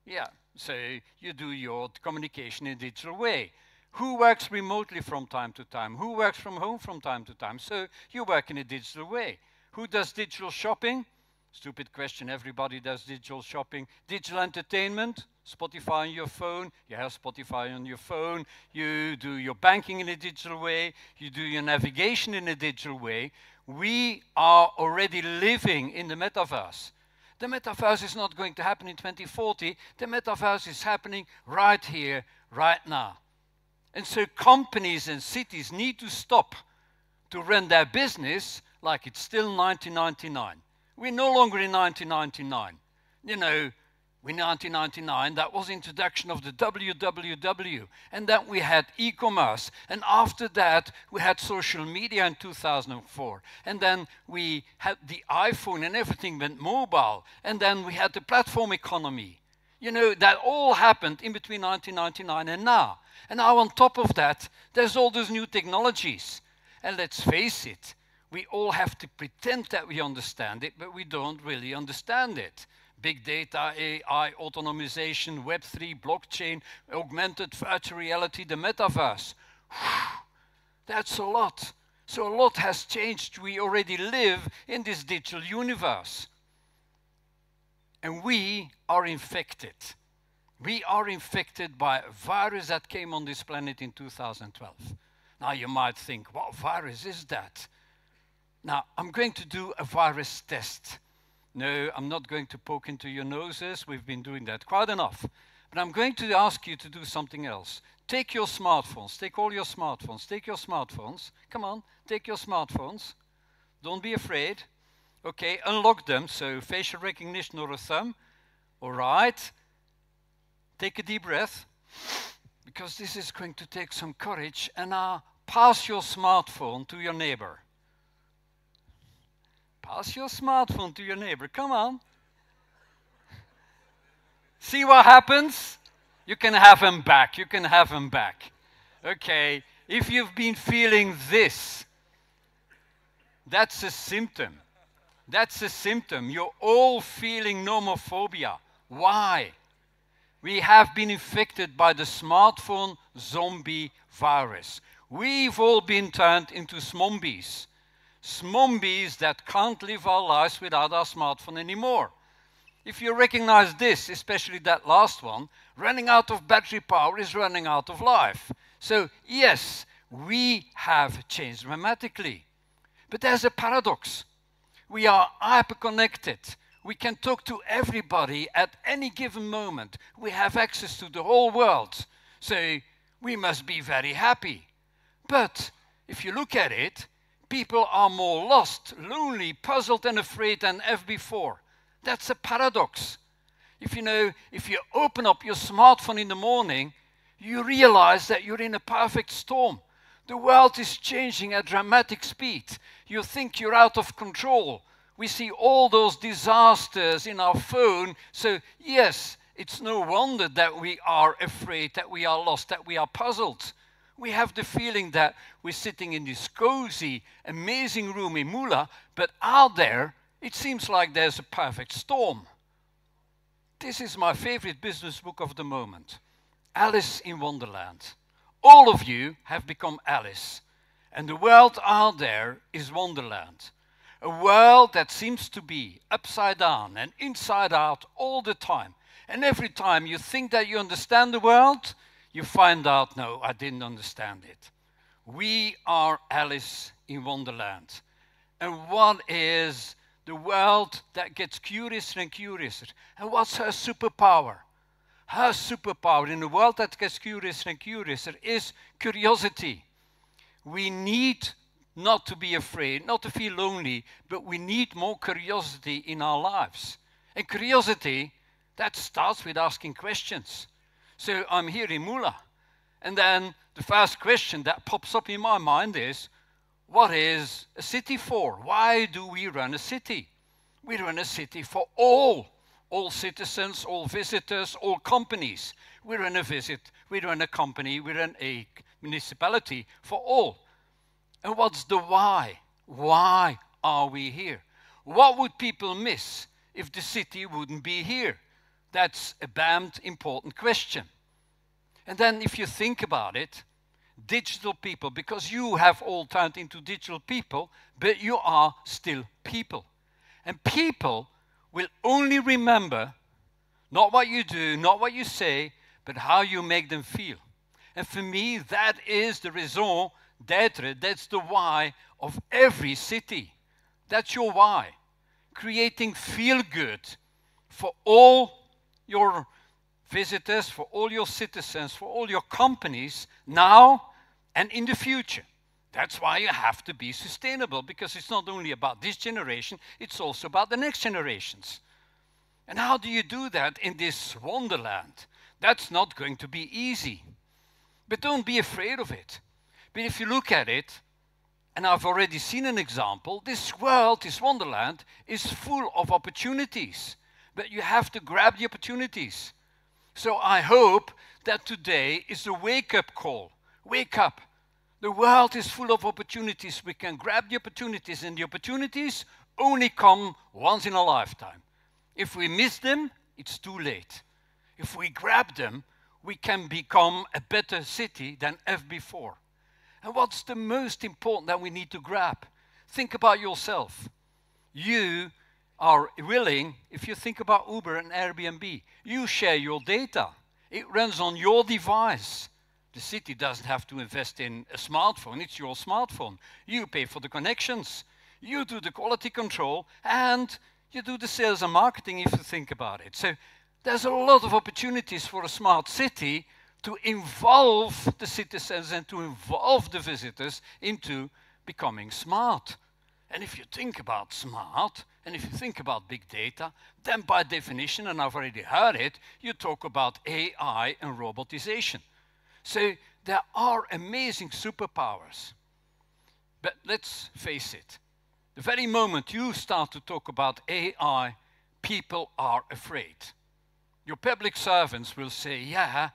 Yeah, so you do your communication in a digital way. Who works remotely from time to time? Who works from home from time to time? So you work in a digital way. Who does digital shopping? Stupid question, everybody does digital shopping. Digital entertainment, Spotify on your phone, you have Spotify on your phone, you do your banking in a digital way, you do your navigation in a digital way. We are already living in the metaverse. The metaverse is not going to happen in 2040, the metaverse is happening right here, right now. And so companies and cities need to stop to run their business like it's still 1999. We're no longer in 1999. You know, in 1999, that was introduction of the www, and then we had e-commerce, and after that, we had social media in 2004, and then we had the iPhone and everything went mobile, and then we had the platform economy. You know, that all happened in between 1999 and now. And now on top of that, there's all those new technologies. And let's face it, we all have to pretend that we understand it, but we don't really understand it. Big data, AI, autonomization, Web3, blockchain, augmented virtual reality, the metaverse. That's a lot. So a lot has changed. We already live in this digital universe. And we are infected. We are infected by a virus that came on this planet in 2012. Now you might think, what virus is that? Now, I'm going to do a virus test. No, I'm not going to poke into your noses. We've been doing that quite enough. But I'm going to ask you to do something else. Take your smartphones. Take all your smartphones. Take your smartphones. Come on, take your smartphones. Don't be afraid. Okay, unlock them. So facial recognition or a thumb. All right. Take a deep breath, because this is going to take some courage. And now pass your smartphone to your neighbor. Pass your smartphone to your neighbor. Come on. See what happens? You can have him back. You can have him back. Okay. If you've been feeling this, that's a symptom. That's a symptom. You're all feeling nomophobia. Why? We have been infected by the smartphone zombie virus. We've all been turned into smombies. Smombies that can't live our lives without our smartphone anymore. If you recognize this, especially that last one, running out of battery power is running out of life. So yes, we have changed dramatically. But there's a paradox. We are hyper-connected. We can talk to everybody at any given moment. We have access to the whole world. So we must be very happy. But if you look at it, people are more lost, lonely, puzzled and afraid than ever before. That's a paradox. If you open up your smartphone in the morning, you realize that you're in a perfect storm. The world is changing at dramatic speed. You think you're out of control. We see all those disasters in our phone. So yes, it's no wonder that we are afraid, that we are lost, that we are puzzled. We have the feeling that we're sitting in this cozy, amazing room in Mula, but out there, it seems like there's a perfect storm. This is my favorite business book of the moment, Alice in Wonderland. All of you have become Alice, and the world out there is Wonderland. A world that seems to be upside down and inside out all the time. And every time you think that you understand the world, you find out, no, I didn't understand it. We are Alice in Wonderland. And what is the world that gets curiouser and curiouser? And what's her superpower? Her superpower in a world that gets curiouser and curiouser is curiosity. We need not to be afraid, not to feel lonely, but we need more curiosity in our lives. And curiosity, that starts with asking questions. So I'm here in Mula, and then the first question that pops up in my mind is, what is a city for? Why do we run a city? We run a city for all citizens, all visitors, all companies. We run a company, we run a municipality for all. And what's the why? Why are we here? What would people miss if the city wouldn't be here? That's a damned important question. And then if you think about it, digital people, because you have all turned into digital people, but you are still people. And people will only remember not what you do, not what you say, but how you make them feel. And for me, that is the raison d'être, that's the why of every city. That's your why. Creating feel good for all your visitors, for all your citizens, for all your companies, now and in the future. That's why you have to be sustainable, because it's not only about this generation, it's also about the next generations. And how do you do that in this wonderland? That's not going to be easy. But don't be afraid of it. But if you look at it, and I've already seen an example, this world, this wonderland, is full of opportunities. But you have to grab the opportunities. So I hope that today is a wake-up call. Wake up. The world is full of opportunities. We can grab the opportunities, and the opportunities only come once in a lifetime. If we miss them, it's too late. If we grab them, we can become a better city than ever before. And what's the most important that we need to grab? Think about yourself. You are willing, if you think about Uber and Airbnb, you share your data. It runs on your device. The city doesn't have to invest in a smartphone, it's your smartphone. You pay for the connections, you do the quality control, and you do the sales and marketing if you think about it. So there's a lot of opportunities for a smart city to involve the citizens and to involve the visitors into becoming smart. And if you think about smart, and if you think about big data, then by definition, and I've already heard it, you talk about AI and robotization. So there are amazing superpowers. But let's face it, the very moment you start to talk about AI, people are afraid. Your public servants will say, yeah,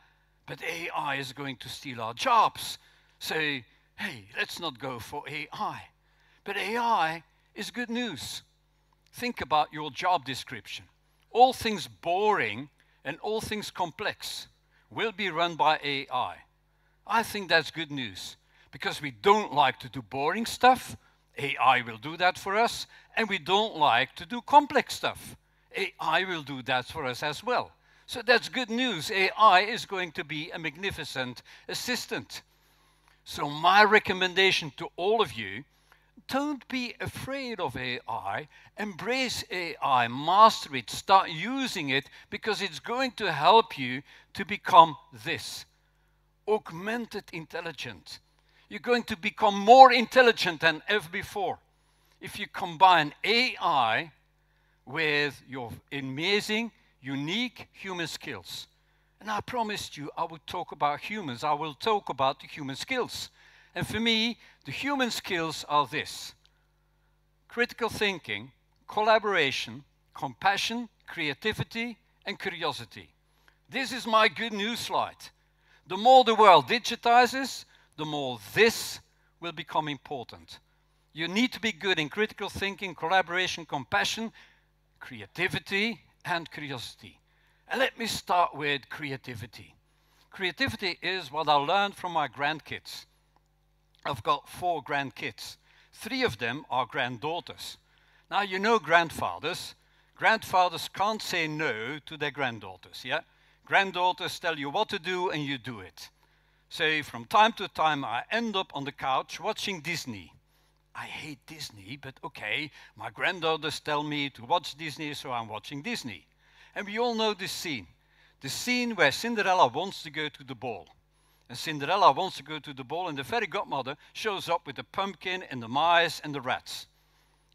but AI is going to steal our jobs. Say, hey, let's not go for AI. But AI is good news. Think about your job description. All things boring and all things complex will be run by AI. I think that's good news, because we don't like to do boring stuff. AI will do that for us. And we don't like to do complex stuff. AI will do that for us as well. So that's good news. AI is going to be a magnificent assistant. So my recommendation to all of you, don't be afraid of AI. Embrace AI, master it, start using it, because it's going to help you to become this. Augmented intelligence. You're going to become more intelligent than ever before. If you combine AI with your amazing, unique human skills. And I promised you I would talk about humans. I will talk about the human skills. And for me, the human skills are this: critical thinking, collaboration, compassion, creativity, and curiosity. This is my good news slide. The more the world digitizes, the more this will become important. You need to be good in critical thinking, collaboration, compassion, creativity, and curiosity. And let me start with creativity. Creativity is what I learned from my grandkids. I've got 4 grandkids. 3 of them are granddaughters. Now, you know grandfathers. Grandfathers can't say no to their granddaughters, yeah? Granddaughters tell you what to do and you do it. So from time to time I end up on the couch watching Disney. I hate Disney, but okay, my granddaughters tell me to watch Disney, so I'm watching Disney. And we all know this scene. The scene where Cinderella wants to go to the ball. And Cinderella wants to go to the ball, and the fairy godmother shows up with the pumpkin and the mice and the rats.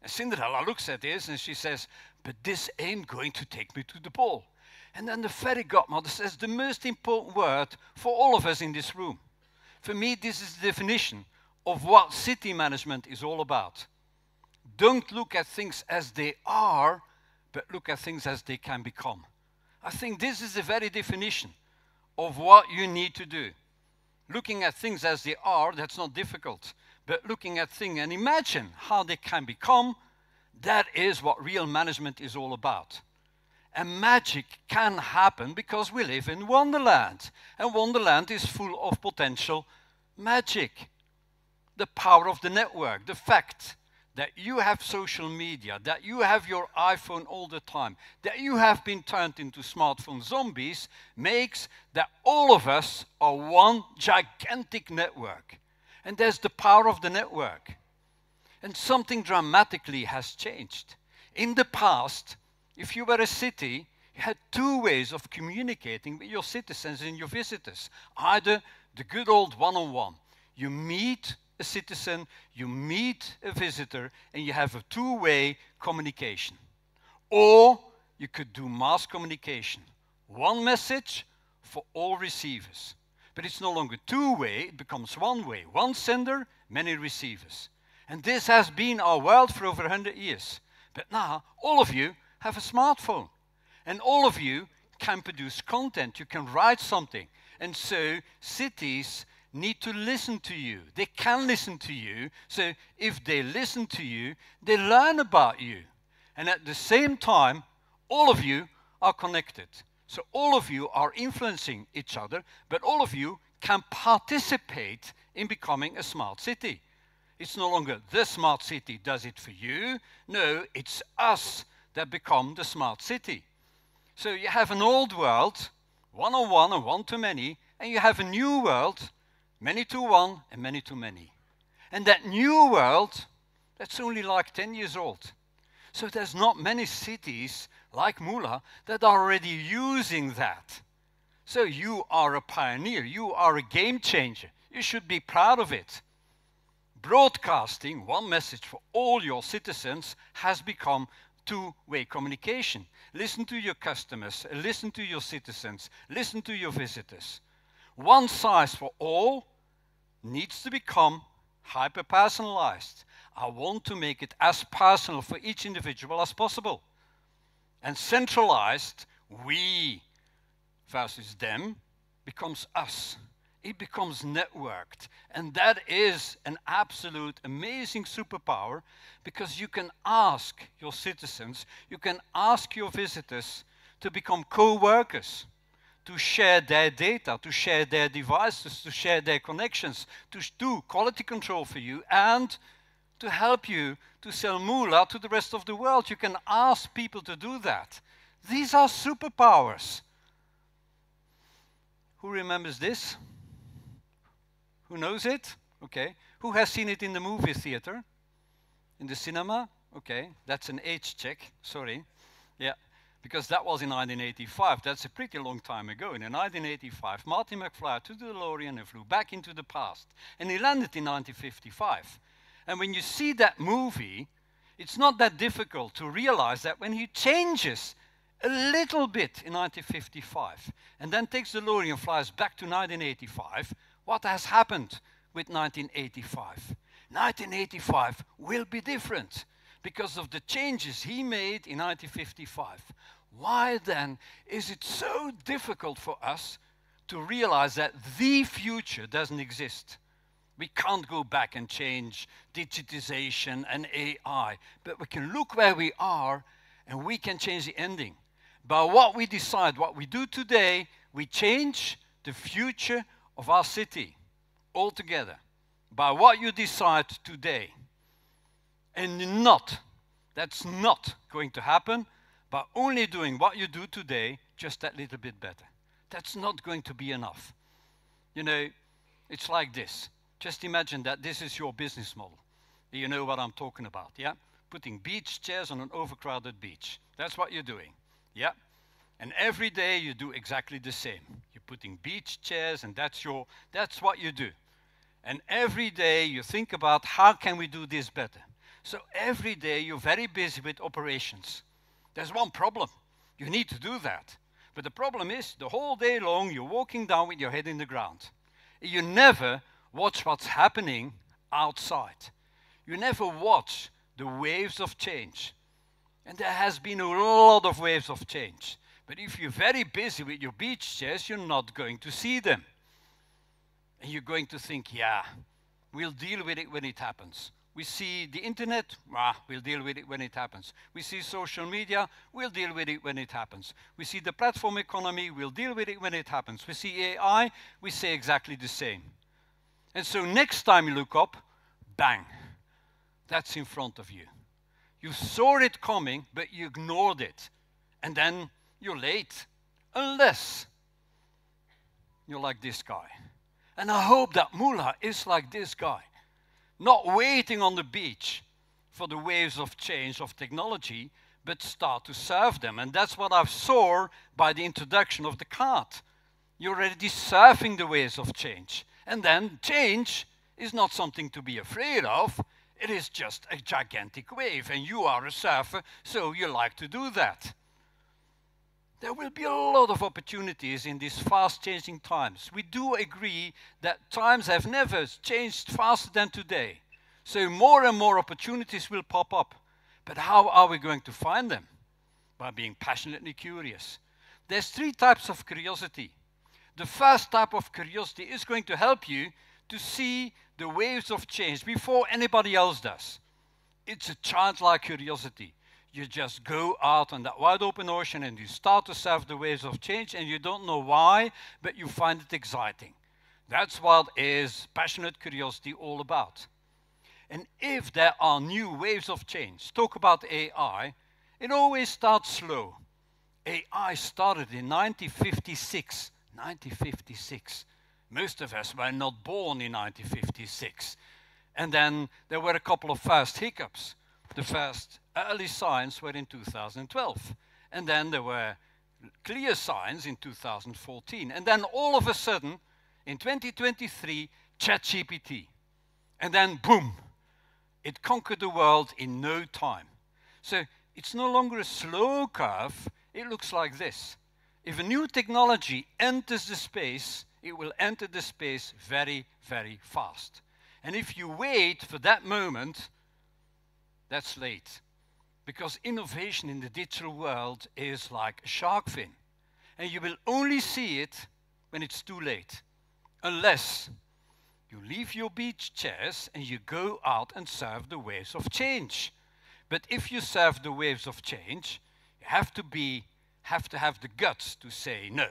And Cinderella looks at this and she says, but this ain't going to take me to the ball. And then the fairy godmother says the most important word for all of us in this room. For me, this is the definition of what city management is all about. Don't look at things as they are, but look at things as they can become. I think this is the very definition of what you need to do. Looking at things as they are, that's not difficult. But looking at things and imagine how they can become, that is what real management is all about. And magic can happen because we live in Wonderland. And Wonderland is full of potential magic. The power of the network, the fact that you have social media, that you have your iPhone all the time, that you have been turned into smartphone zombies, makes that all of us are one gigantic network. And there's the power of the network. And something dramatically has changed. In the past, if you were a city, you had 2 ways of communicating with your citizens and your visitors. Either the good old one-on-one. You meet a citizen, you meet a visitor, and you have a two-way communication. Or you could do mass communication. One message for all receivers. But it's no longer two-way, it becomes one-way. One sender, many receivers. And this has been our world for over 100 years. But now, all of you have a smartphone. And all of you can produce content. You can write something. And so, cities need to listen to you. They can listen to you. So, if they listen to you, they learn about you. And at the same time, all of you are connected. So all of you are influencing each other, but all of you can participate in becoming a smart city. It's no longer the smart city does it for you. No, it's us that become the smart city. So you have an old world, one-on-one and one-to-many, and you have a new world, many-to-one and many-to-many. And that new world, that's only like 10 years old. So there's not many cities like Mula that are already using that. So you are a pioneer, you are a game changer. You should be proud of it. Broadcasting one message for all your citizens has become two-way communication. Listen to your customers, listen to your citizens, listen to your visitors. One size for all needs to become hyper-personalized. I want to make it as personal for each individual as possible. And centralized, we versus them, becomes us. It becomes networked. And that is an absolute amazing superpower, because you can ask your citizens, you can ask your visitors to become co-workers, to share their data, to share their devices, to share their connections, to do quality control for you, and to help you to sell Mula to the rest of the world. You can ask people to do that. These are superpowers. Who remembers this? Who knows it? Okay. Who has seen it in the movie theater? In the cinema? Okay. That's an age check. Sorry. Yeah. Because that was in 1985. That's a pretty long time ago. And in 1985, Marty McFly took the DeLorean and flew back into the past. And he landed in 1955. And when you see that movie, it's not that difficult to realize that when he changes a little bit in 1955 and then takes the DeLorean and flies back to 1985, what has happened with 1985? 1985 will be different because of the changes he made in 1955. Why then is it so difficult for us to realize that the future doesn't exist? We can't go back and change digitization and AI, but we can look where we are and we can change the ending. By what we decide, what we do today, we change the future of our city altogether. By what you decide today. And that's not going to happen by only doing what you do today just that little bit better. That's not going to be enough. You know, it's like this. Just imagine that this is your business model. You know what I'm talking about, yeah? Putting beach chairs on an overcrowded beach. That's what you're doing, yeah? And every day you do exactly the same. You're putting beach chairs, and that's what you do. And every day you think about how can we do this better. So every day you're very busy with operations. There's one problem. You need to do that. But the problem is the whole day long you're walking down with your head in the ground. You never watch what's happening outside. You never watch the waves of change. And there has been a lot of waves of change. But if you're very busy with your beach chairs, you're not going to see them. And you're going to think, yeah, we'll deal with it when it happens. We see the internet, we'll deal with it when it happens. We see social media, we'll deal with it when it happens. We see the platform economy, we'll deal with it when it happens. We see AI, we say exactly the same. And so next time you look up, bang, that's in front of you. You saw it coming, but you ignored it. And then you're late, unless you're like this guy. And I hope that Mula is like this guy, not waiting on the beach for the waves of change of technology, but start to surf them. And that's what I saw by the introduction of the cart. You're already surfing the waves of change. And then change is not something to be afraid of. It is just a gigantic wave, and you are a surfer, so you like to do that. There will be a lot of opportunities in these fast-changing times. We do agree that times have never changed faster than today. So more and more opportunities will pop up. But how are we going to find them? By being passionately curious. There's 3 types of curiosity. The first type of curiosity is going to help you to see the waves of change before anybody else does. It's a childlike curiosity. You just go out on that wide open ocean and you start to surf the waves of change, and you don't know why, but you find it exciting. That's what is passionate curiosity all about. And if there are new waves of change, talk about AI, it always starts slow. AI started in 1956. 1956. Most of us were not born in 1956. And then there were a couple of first hiccups. The first early signs were in 2012. And then there were clear signs in 2014. And then all of a sudden, in 2023, ChatGPT. And then boom, it conquered the world in no time. So it's no longer a slow curve, it looks like this. If a new technology enters the space, it will enter the space very, very fast. And if you wait for that moment, that's late. Because innovation in the digital world is like a shark fin. And you will only see it when it's too late. Unless you leave your beach chairs and you go out and surf the waves of change. But if you surf the waves of change, you have to have the guts to say, no,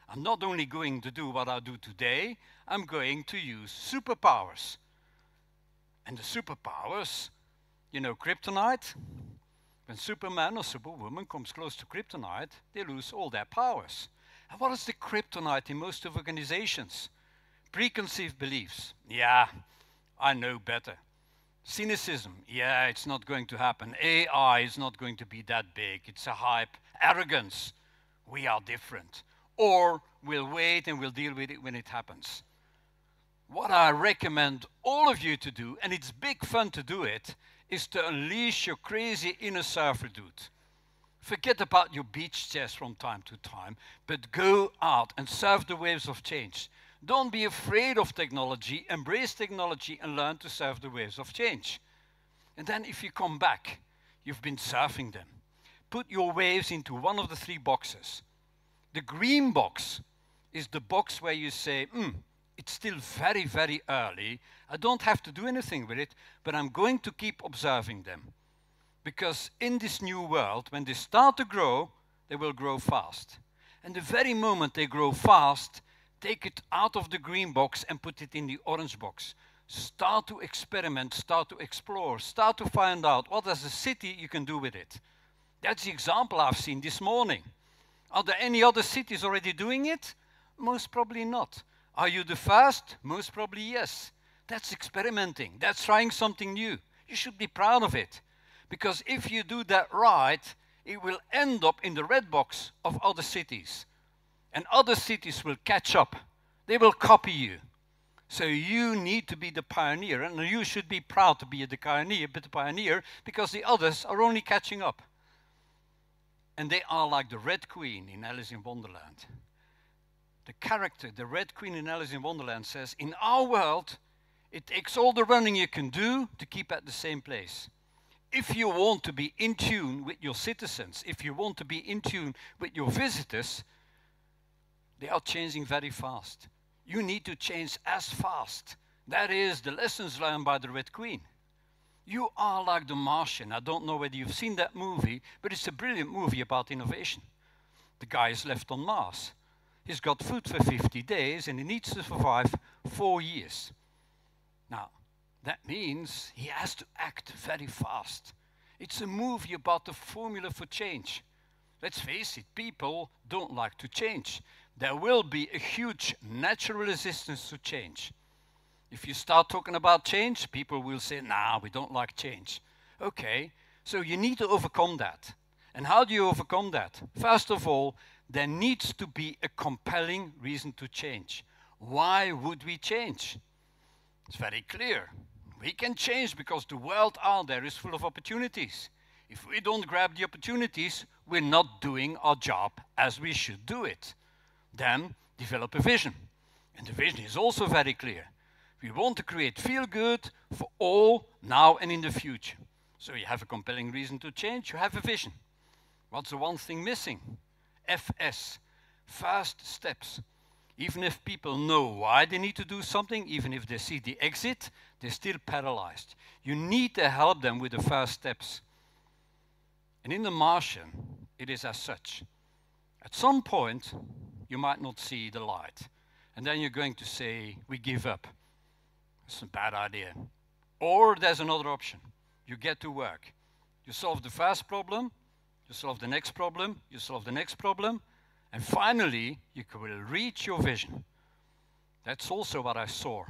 I'm not only going to do what I do today, I'm going to use superpowers. And the superpowers, you know, kryptonite. When Superman or Superwoman comes close to kryptonite, they lose all their powers. And what is the kryptonite in most of organizations? Preconceived beliefs. Yeah, I know better. Cynicism. Yeah, it's not going to happen. AI is not going to be that big. It's a hype. Arrogance. We are different. Or we'll wait and we'll deal with it when it happens. What I recommend all of you to do, and it's big fun to do it, is to unleash your crazy inner surfer dude. Forget about your beach chairs from time to time, but go out and surf the waves of change. Don't be afraid of technology, embrace technology and learn to surf the waves of change. And then if you come back, you've been surfing them. Put your waves into one of the 3 boxes. The green box is the box where you say, it's still very, very early. I don't have to do anything with it, but I'm going to keep observing them. Because in this new world, when they start to grow, they will grow fast. And the very moment they grow fast, take it out of the green box and put it in the orange box. Start to experiment, start to explore, start to find out what as a city you can do with it. That's the example I've seen this morning. Are there any other cities already doing it? Most probably not. Are you the first? Most probably yes. That's experimenting. That's trying something new. You should be proud of it. Because if you do that right, it will end up in the red box of other cities. And other cities will catch up. They will copy you. So you need to be the pioneer. And you should be proud to be the pioneer, because the others are only catching up. And they are like the Red Queen in Alice in Wonderland. The character, the Red Queen in Alice in Wonderland, says, in our world, it takes all the running you can do to keep at the same place. If you want to be in tune with your citizens, if you want to be in tune with your visitors, they are changing very fast. You need to change as fast. That is the lessons learned by the Red Queen. You are like the Martian. I don't know whether you've seen that movie, but it's a brilliant movie about innovation. The guy is left on Mars. He's got food for 50 days and he needs to survive 4 years. Now, that means he has to act very fast. It's a movie about the formula for change. Let's face it, people don't like to change. There will be a huge natural resistance to change. If you start talking about change, people will say, nah, we don't like change. Okay, so you need to overcome that. And how do you overcome that? First of all, there needs to be a compelling reason to change. Why would we change? It's very clear. We can change because the world out there is full of opportunities. If we don't grab the opportunities, we're not doing our job as we should do it. Then develop a vision. And the vision is also very clear. We want to create feel-good for all now and in the future. So you have a compelling reason to change, you have a vision. What's the one thing missing? FS, fast steps. Even if people know why they need to do something, even if they see the exit, they're still paralyzed. You need to help them with the first steps. And in The Martian, it is as such. At some point, you might not see the light. And then you're going to say, we give up. It's a bad idea. Or there's another option. You get to work. You solve the first problem, you solve the next problem, you solve the next problem, and finally, you will reach your vision. That's also what I saw.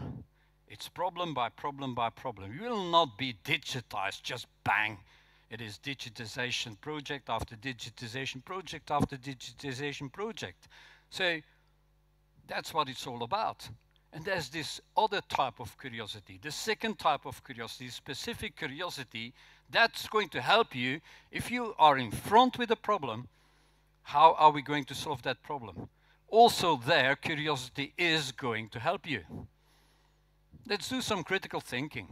It's problem by problem by problem. You will not be digitized, just bang. It is digitization project after digitization project after digitization project. So that's what it's all about. And there's this other type of curiosity, the second type of curiosity, specific curiosity, that's going to help you. If you are in front with a problem, how are we going to solve that problem? Also there, curiosity is going to help you. Let's do some critical thinking.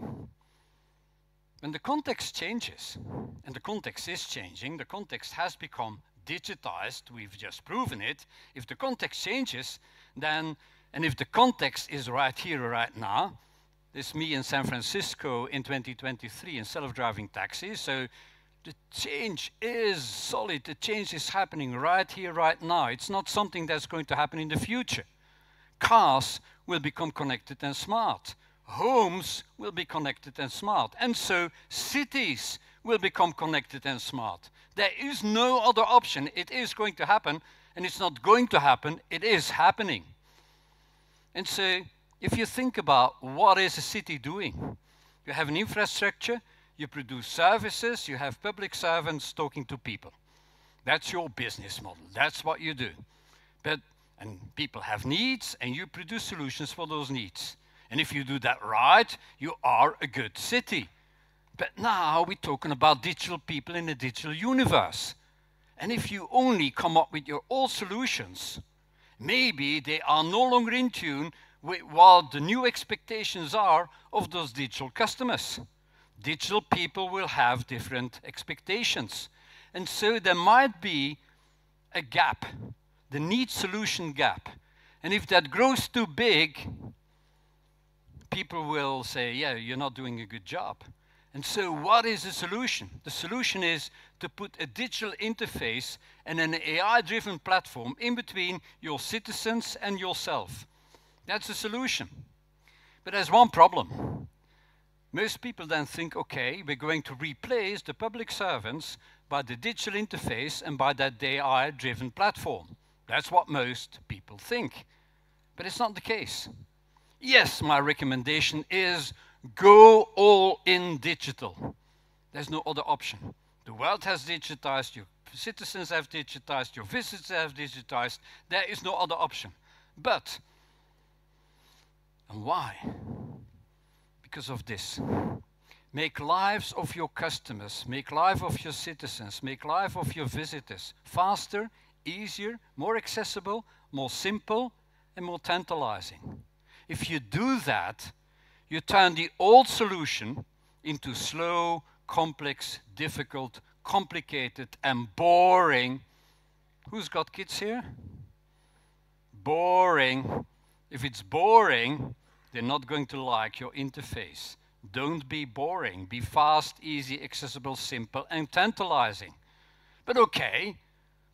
When the context changes, and the context is changing, the context has become digitized, we've just proven it. If the context changes, then, and if the context is right here, right now, this is me in San Francisco in 2023 in self-driving taxis, so the change is solid, the change is happening right here, right now. It's not something that's going to happen in the future. Cars will become connected and smart. Homes will be connected and smart. And so cities will become connected and smart. There is no other option. It is going to happen, and it's not going to happen, it is happening. And so if you think about what is a city doing, you have an infrastructure, you produce services, you have public servants talking to people. That's your business model. That's what you do. And people have needs, and you produce solutions for those needs. And if you do that right, you are a good city. But now we're talking about digital people in a digital universe. And if you only come up with your old solutions, maybe they are no longer in tune with what the new expectations are of those digital customers. Digital people will have different expectations. And so there might be a gap, the need solution gap. And if that grows too big, people will say, yeah, you're not doing a good job. And so what is the solution? The solution is to put a digital interface and an AI-driven platform in between your citizens and yourself. That's the solution. But there's one problem. Most people then think, okay, we're going to replace the public servants by the digital interface and by that AI-driven platform. That's what most people think. But it's not the case. Yes, my recommendation is go all in digital. There's no other option. The world has digitized, your citizens have digitized, your visitors have digitized. There is no other option. But, and why? Because of this. Make lives of your customers, make life of your citizens, make life of your visitors faster, easier, more accessible, more simple, and more tantalizing. If you do that, you turn the old solution into slow, complex, difficult, complicated, and boring. Who's got kids here? Boring. If it's boring, they're not going to like your interface. Don't be boring. Be fast, easy, accessible, simple, and tantalizing. But okay,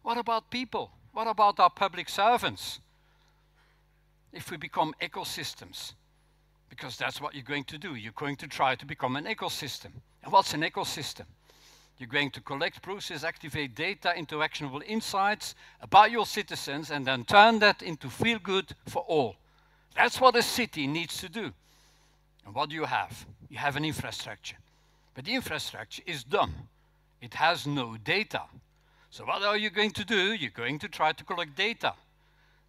what about people? What about our public servants? If we become ecosystems, because that's what you're going to do. You're going to try to become an ecosystem. And what's an ecosystem? You're going to collect, process, activate data into actionable insights about your citizens and then turn that into feel-good for all. That's what a city needs to do. And what do you have? You have an infrastructure. But the infrastructure is dumb. It has no data. So what are you going to do? You're going to try to collect data.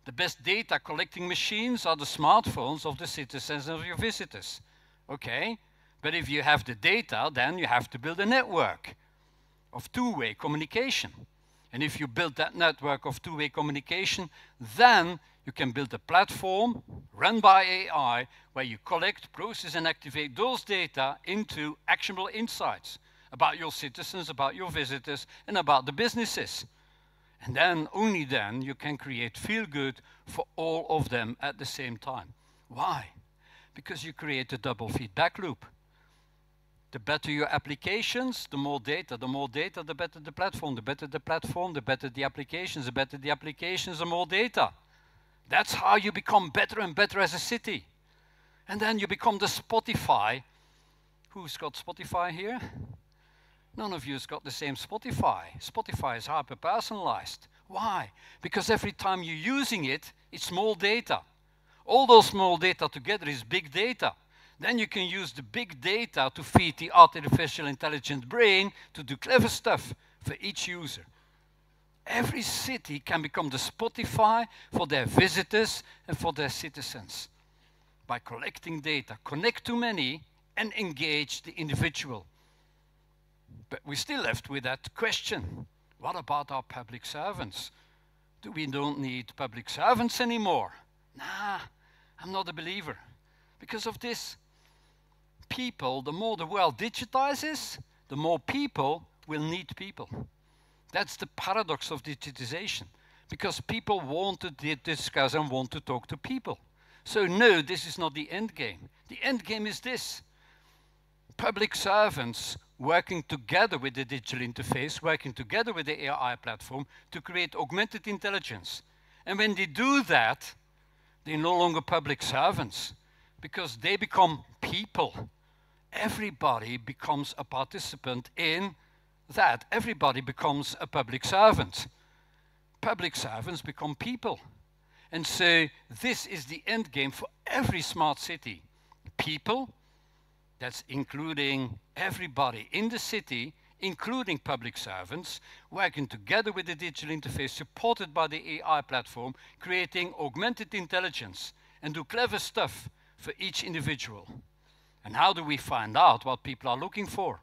The best data collecting machines are the smartphones of the citizens and of your visitors. Okay, but if you have the data, then you have to build a network of two-way communication. And if you build that network of two-way communication, then you can build a platform run by AI where you collect, process, and activate those data into actionable insights about your citizens, about your visitors, and about the businesses. And then, only then, you can create feel-good for all of them at the same time. Why? Because you create a double feedback loop. The better your applications, the more data, the better the platform, the better the platform, the better the applications, the more data. That's how you become better and better as a city. And then you become the Spotify. Who's got Spotify here? None of you's got the same Spotify. Spotify is hyper-personalized. Why? Because every time you're using it, it's small data. All those small data together is big data. Then you can use the big data to feed the artificial intelligent brain to do clever stuff for each user. Every city can become the Spotify for their visitors and for their citizens by collecting data. Connect to many and engage the individual. But we're still left with that question. What about our public servants? We don't need public servants anymore. Nah, I'm not a believer. Because of this, people, the more the world digitizes, the more people will need people. That's the paradox of digitization. Because people want to discuss and want to talk to people. So no, this is not the end game. The end game is this. Public servants working together with the digital interface, working together with the AI platform to create augmented intelligence. And when they do that, they're no longer public servants because they become people. Everybody becomes a participant in that. Everybody becomes a public servant. Public servants become people. And so this is the end game for every smart city. People, that's including everybody in the city, including public servants, working together with the digital interface, supported by the AI platform, creating augmented intelligence and do clever stuff for each individual. And how do we find out what people are looking for?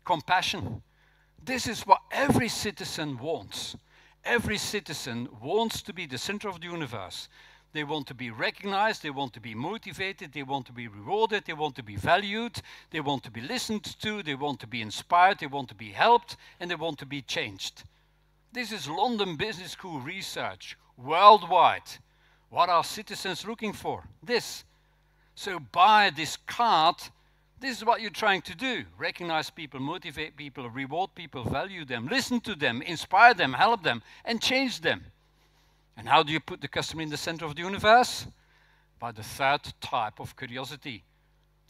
Compassion. This is what every citizen wants. Every citizen wants to be the center of the universe. They want to be recognized, they want to be motivated, they want to be rewarded, they want to be valued, they want to be listened to, they want to be inspired, they want to be helped, and they want to be changed. This is London Business School research, worldwide. What are citizens looking for? This. So buy this card. This is what you're trying to do. Recognize people, motivate people, reward people, value them, listen to them, inspire them, help them, and change them. And how do you put the customer in the center of the universe? By the third type of curiosity,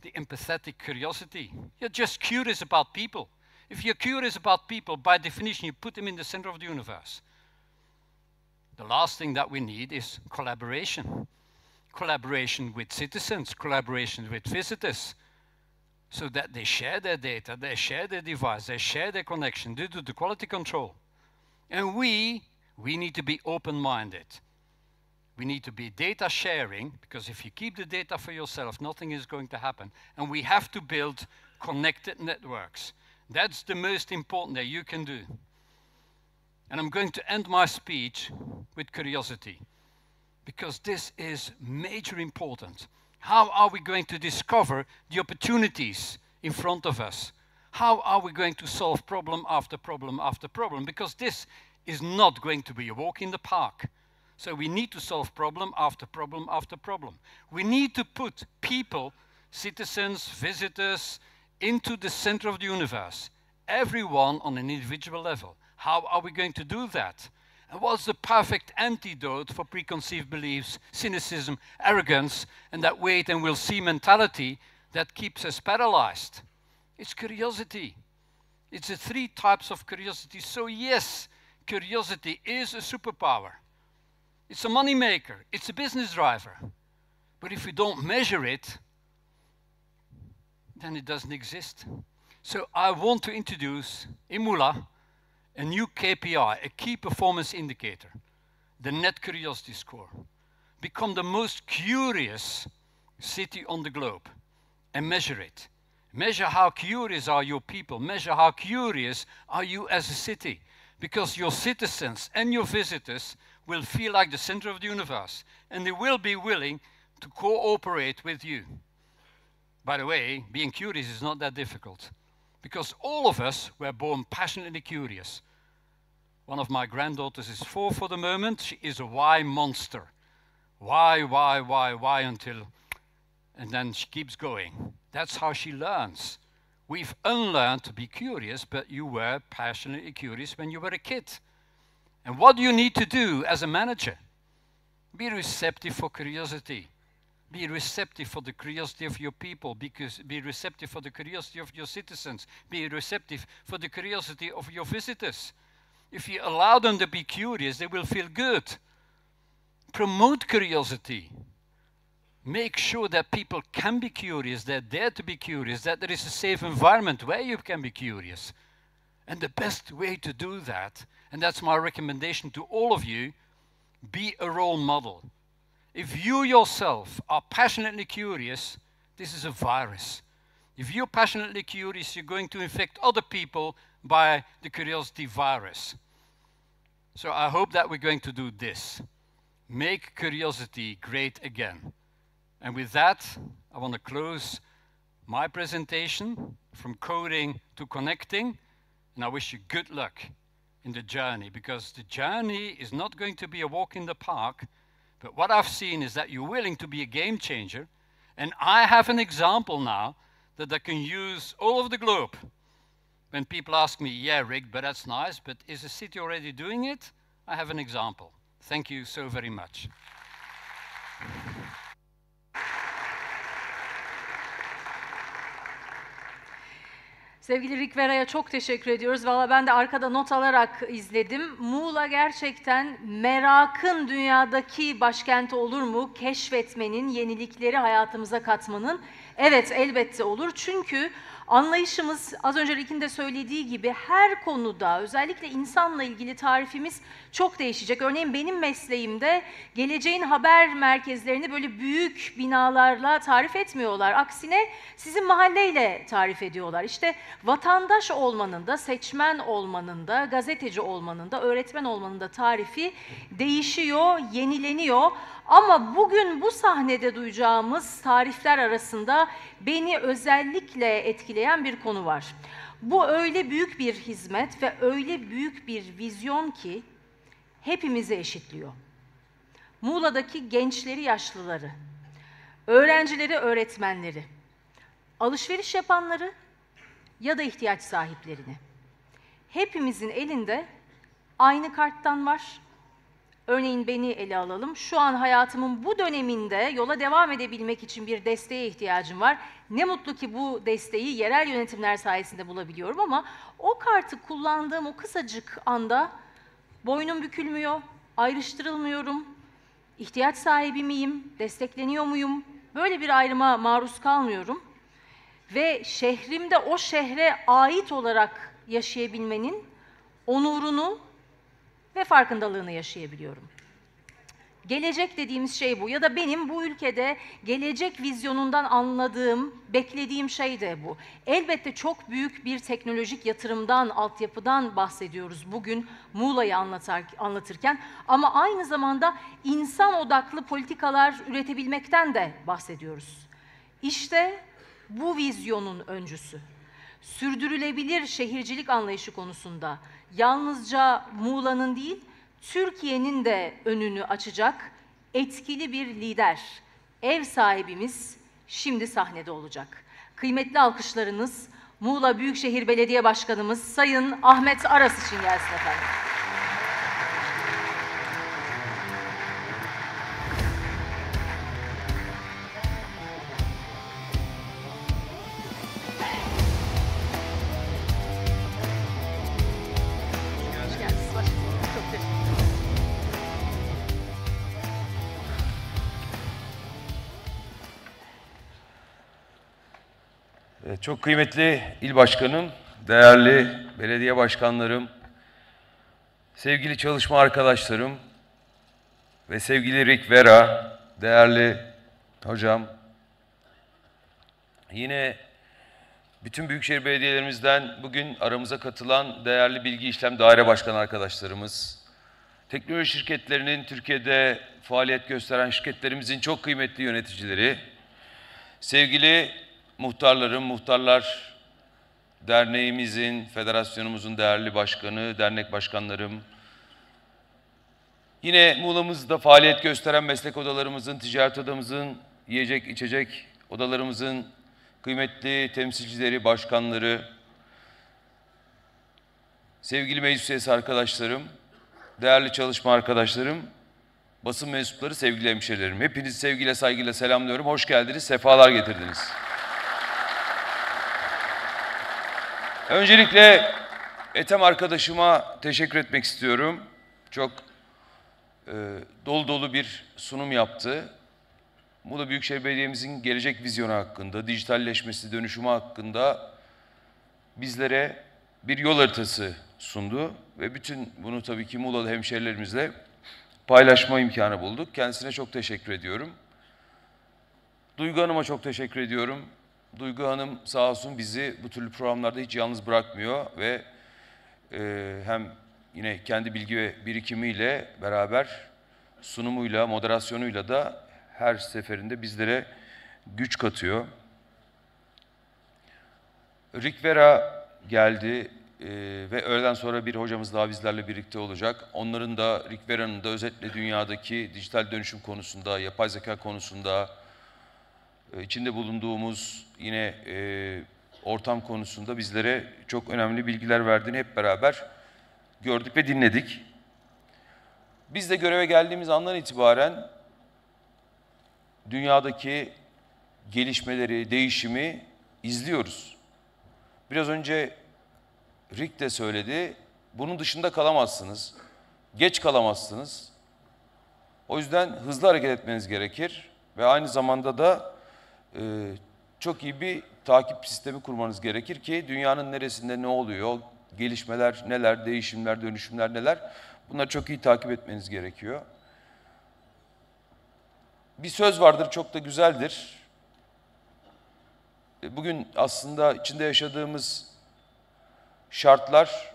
the empathetic curiosity. You're just curious about people. If you're curious about people, by definition, you put them in the center of the universe. The last thing that we need is collaboration. Collaboration with citizens, collaboration with visitors, so that they share their data, they share their device, they share their connection, they do the quality control. And we need to be open-minded. We need to be data sharing, because if you keep the data for yourself, nothing is going to happen. And we have to build connected networks. That's the most important that you can do. And I'm going to end my speech with curiosity, because this is major important. How are we going to discover the opportunities in front of us? How are we going to solve problem after problem after problem? Because this is not going to be a walk in the park. So we need to solve problem after problem after problem. We need to put people, citizens, visitors, into the center of the universe. Everyone on an individual level. How are we going to do that? And what's the perfect antidote for preconceived beliefs, cynicism, arrogance, and that wait and we'll see mentality that keeps us paralyzed? It's curiosity. It's the three types of curiosity. So yes, curiosity is a superpower. It's a money maker. It's a business driver. But if we don't measure it, then it doesn't exist. So I want to introduce in Moola a new KPI, a key performance indicator. the Net Curiosity Score. Become the most curious city on the globe and measure it. Measure how curious are your people. Measure how curious are you as a city. Because your citizens and your visitors will feel like the center of the universe, and they will be willing to cooperate with you. By the way, being curious is not that difficult, because all of us were born passionately curious. One of my granddaughters is 4 for the moment. She is a why monster. Why until, and then she keeps going. That's how she learns. We've unlearned to be curious, but you were passionately curious when you were a kid. And what do you need to do as a manager? Be receptive for curiosity. Be receptive for the curiosity of your people. Be receptive for the curiosity of your citizens. Be receptive for the curiosity of your visitors. If you allow them to be curious, they will feel good. Promote curiosity. Make sure that people can be curious, they're there to be curious, that there is a safe environment where you can be curious. And the best way to do that, and that's my recommendation to all of you, be a role model. If you yourself are passionately curious, this is a virus. If you're passionately curious, you're going to infect other people by the curiosity virus. So I hope that we're going to do this. Make curiosity great again. And with that, I want to close my presentation from coding to connecting. And I wish you good luck in the journey, because the journey is not going to be a walk in the park. But what I've seen is that you're willing to be a game changer. And I have an example now that I can use all over the globe. When people ask me, yeah, Rick, but that's nice, but is the city already doing it? I have an example. Thank you so very much. Sevgili Rick Vera'ya çok teşekkür ediyoruz. Valla ben de arkada not alarak izledim. Muğla gerçekten merakın dünyadaki başkenti olur mu? Keşfetmenin, yenilikleri hayatımıza katmanın. Evet, elbette olur. Çünkü anlayışımız, az önce Rick'in de söylediği gibi, her konuda, özellikle insanla ilgili tarifimiz çok değişecek. Örneğin benim mesleğimde geleceğin haber merkezlerini böyle büyük binalarla tarif etmiyorlar. Aksine sizin mahalleyle tarif ediyorlar. İşte vatandaş olmanın da, seçmen olmanın da, gazeteci olmanın da, öğretmen olmanın da tarifi değişiyor, yenileniyor. Ama bugün bu sahnede duyacağımız tarifler arasında beni özellikle etkileyen bir konu var. Bu öyle büyük bir hizmet ve öyle büyük bir vizyon ki hepimizi eşitliyor. Muğla'daki gençleri, yaşlıları, öğrencileri, öğretmenleri, alışveriş yapanları ya da ihtiyaç sahiplerini. Hepimizin elinde aynı karttan var. Örneğin beni ele alalım. Şu an hayatımın bu döneminde yola devam edebilmek için bir desteğe ihtiyacım var. Ne mutlu ki bu desteği yerel yönetimler sayesinde bulabiliyorum, ama o kartı kullandığım o kısacık anda boynum bükülmüyor, ayrıştırılmıyorum, ihtiyaç sahibi miyim, destekleniyor muyum? Böyle bir ayrıma maruz kalmıyorum. Ve şehrimde o şehre ait olarak yaşayabilmenin onurunu ve farkındalığını yaşayabiliyorum. Gelecek dediğimiz şey bu, ya da benim bu ülkede gelecek vizyonundan anladığım, beklediğim şey de bu. Elbette çok büyük bir teknolojik yatırımdan, altyapıdan bahsediyoruz bugün Muğla'yı anlatırken, ama aynı zamanda insan odaklı politikalar üretebilmekten de bahsediyoruz. İşte bu vizyonun öncüsü. Sürdürülebilir şehircilik anlayışı konusunda yalnızca Muğla'nın değil, Türkiye'nin de önünü açacak etkili bir lider, ev sahibimiz şimdi sahnede olacak. Kıymetli alkışlarınız Muğla Büyükşehir Belediye Başkanımız Sayın Ahmet Aras için gelsin efendim. Çok kıymetli il başkanım, değerli belediye başkanlarım, sevgili çalışma arkadaşlarım, ve sevgili Rick Vera, değerli hocam, yine bütün büyükşehir belediyelerimizden bugün aramıza katılan değerli bilgi işlem daire başkan arkadaşlarımız, teknoloji şirketlerinin Türkiye'de faaliyet gösteren şirketlerimizin çok kıymetli yöneticileri, sevgili muhtarlarım, Muhtarlar Derneğimizin, federasyonumuzun değerli başkanı, dernek başkanlarım, yine Muğla'mızda faaliyet gösteren meslek odalarımızın, ticaret odamızın, yiyecek, içecek odalarımızın kıymetli temsilcileri, başkanları, sevgili meclis üyesi arkadaşlarım, değerli çalışma arkadaşlarım, basın mensupları, sevgili hemşehrilerim. Hepinizi sevgiyle, saygıyla selamlıyorum. Hoş geldiniz, sefalar getirdiniz. Öncelikle Ethem arkadaşıma teşekkür etmek istiyorum. Çok dolu dolu bir sunum yaptı. Muğla Büyükşehir Belediye'mizin gelecek vizyonu hakkında, dijitalleşmesi, dönüşümü hakkında bizlere bir yol haritası sundu. Ve bütün bunu tabii ki Muğla'lı hemşehrilerimizle paylaşma imkanı bulduk. Kendisine çok teşekkür ediyorum. Duygu Hanım'a çok teşekkür ediyorum. Duygu Hanım sağ olsun bizi bu türlü programlarda hiç yalnız bırakmıyor ve hem yine kendi bilgi ve birikimiyle beraber sunumuyla, moderasyonuyla da her seferinde bizlere güç katıyor. Rick Vera geldi ve öğleden sonra bir hocamız daha bizlerle birlikte olacak. Onların da, Rick Vera'nın da özetle dünyadaki dijital dönüşüm konusunda, yapay zeka konusunda, içinde bulunduğumuz yine ortam konusunda bizlere çok önemli bilgiler verdiğini hep beraber gördük ve dinledik. Biz de göreve geldiğimiz andan itibaren dünyadaki gelişmeleri, değişimi izliyoruz. Biraz önce Rick de söyledi, bunun dışında kalamazsınız, geç kalamazsınız. O yüzden hızlı hareket etmeniz gerekir ve aynı zamanda da çok iyi bir takip sistemi kurmanız gerekir ki dünyanın neresinde ne oluyor, gelişmeler neler, değişimler, dönüşümler neler, bunları çok iyi takip etmeniz gerekiyor. Bir söz vardır, çok da güzeldir. Bugün aslında içinde yaşadığımız şartlar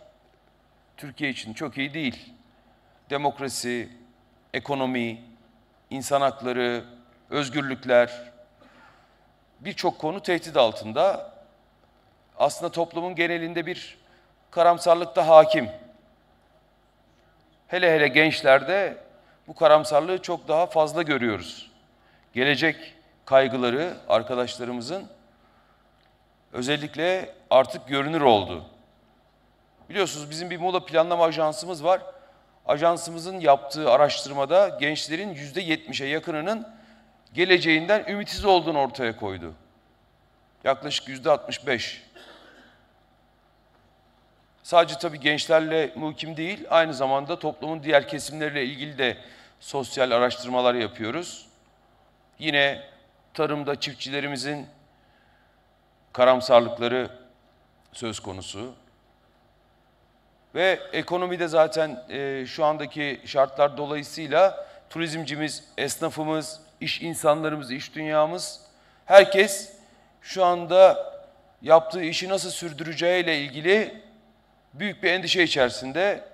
Türkiye için çok iyi değil. Demokrasi, ekonomi, insan hakları, özgürlükler, birçok konu tehdit altında. Aslında toplumun genelinde bir karamsarlık da hakim. Hele hele gençlerde bu karamsarlığı çok daha fazla görüyoruz. Gelecek kaygıları arkadaşlarımızın özellikle artık görünür oldu. Biliyorsunuz bizim bir Muğla Planlama Ajansımız var. Ajansımızın yaptığı araştırmada gençlerin %70'e yakınının geleceğinden ümitsiz olduğunu ortaya koydu. Yaklaşık %65. Sadece tabii gençlerle muhkim değil, aynı zamanda toplumun diğer kesimleriyle ilgili de sosyal araştırmalar yapıyoruz. Yine tarımda çiftçilerimizin karamsarlıkları söz konusu. Ve ekonomide zaten şu andaki şartlar dolayısıyla turizmcimiz, esnafımız, iş insanlarımız, iş dünyamız, herkes şu anda yaptığı işi nasıl sürdüreceğiyle ilgili büyük bir endişe içerisinde.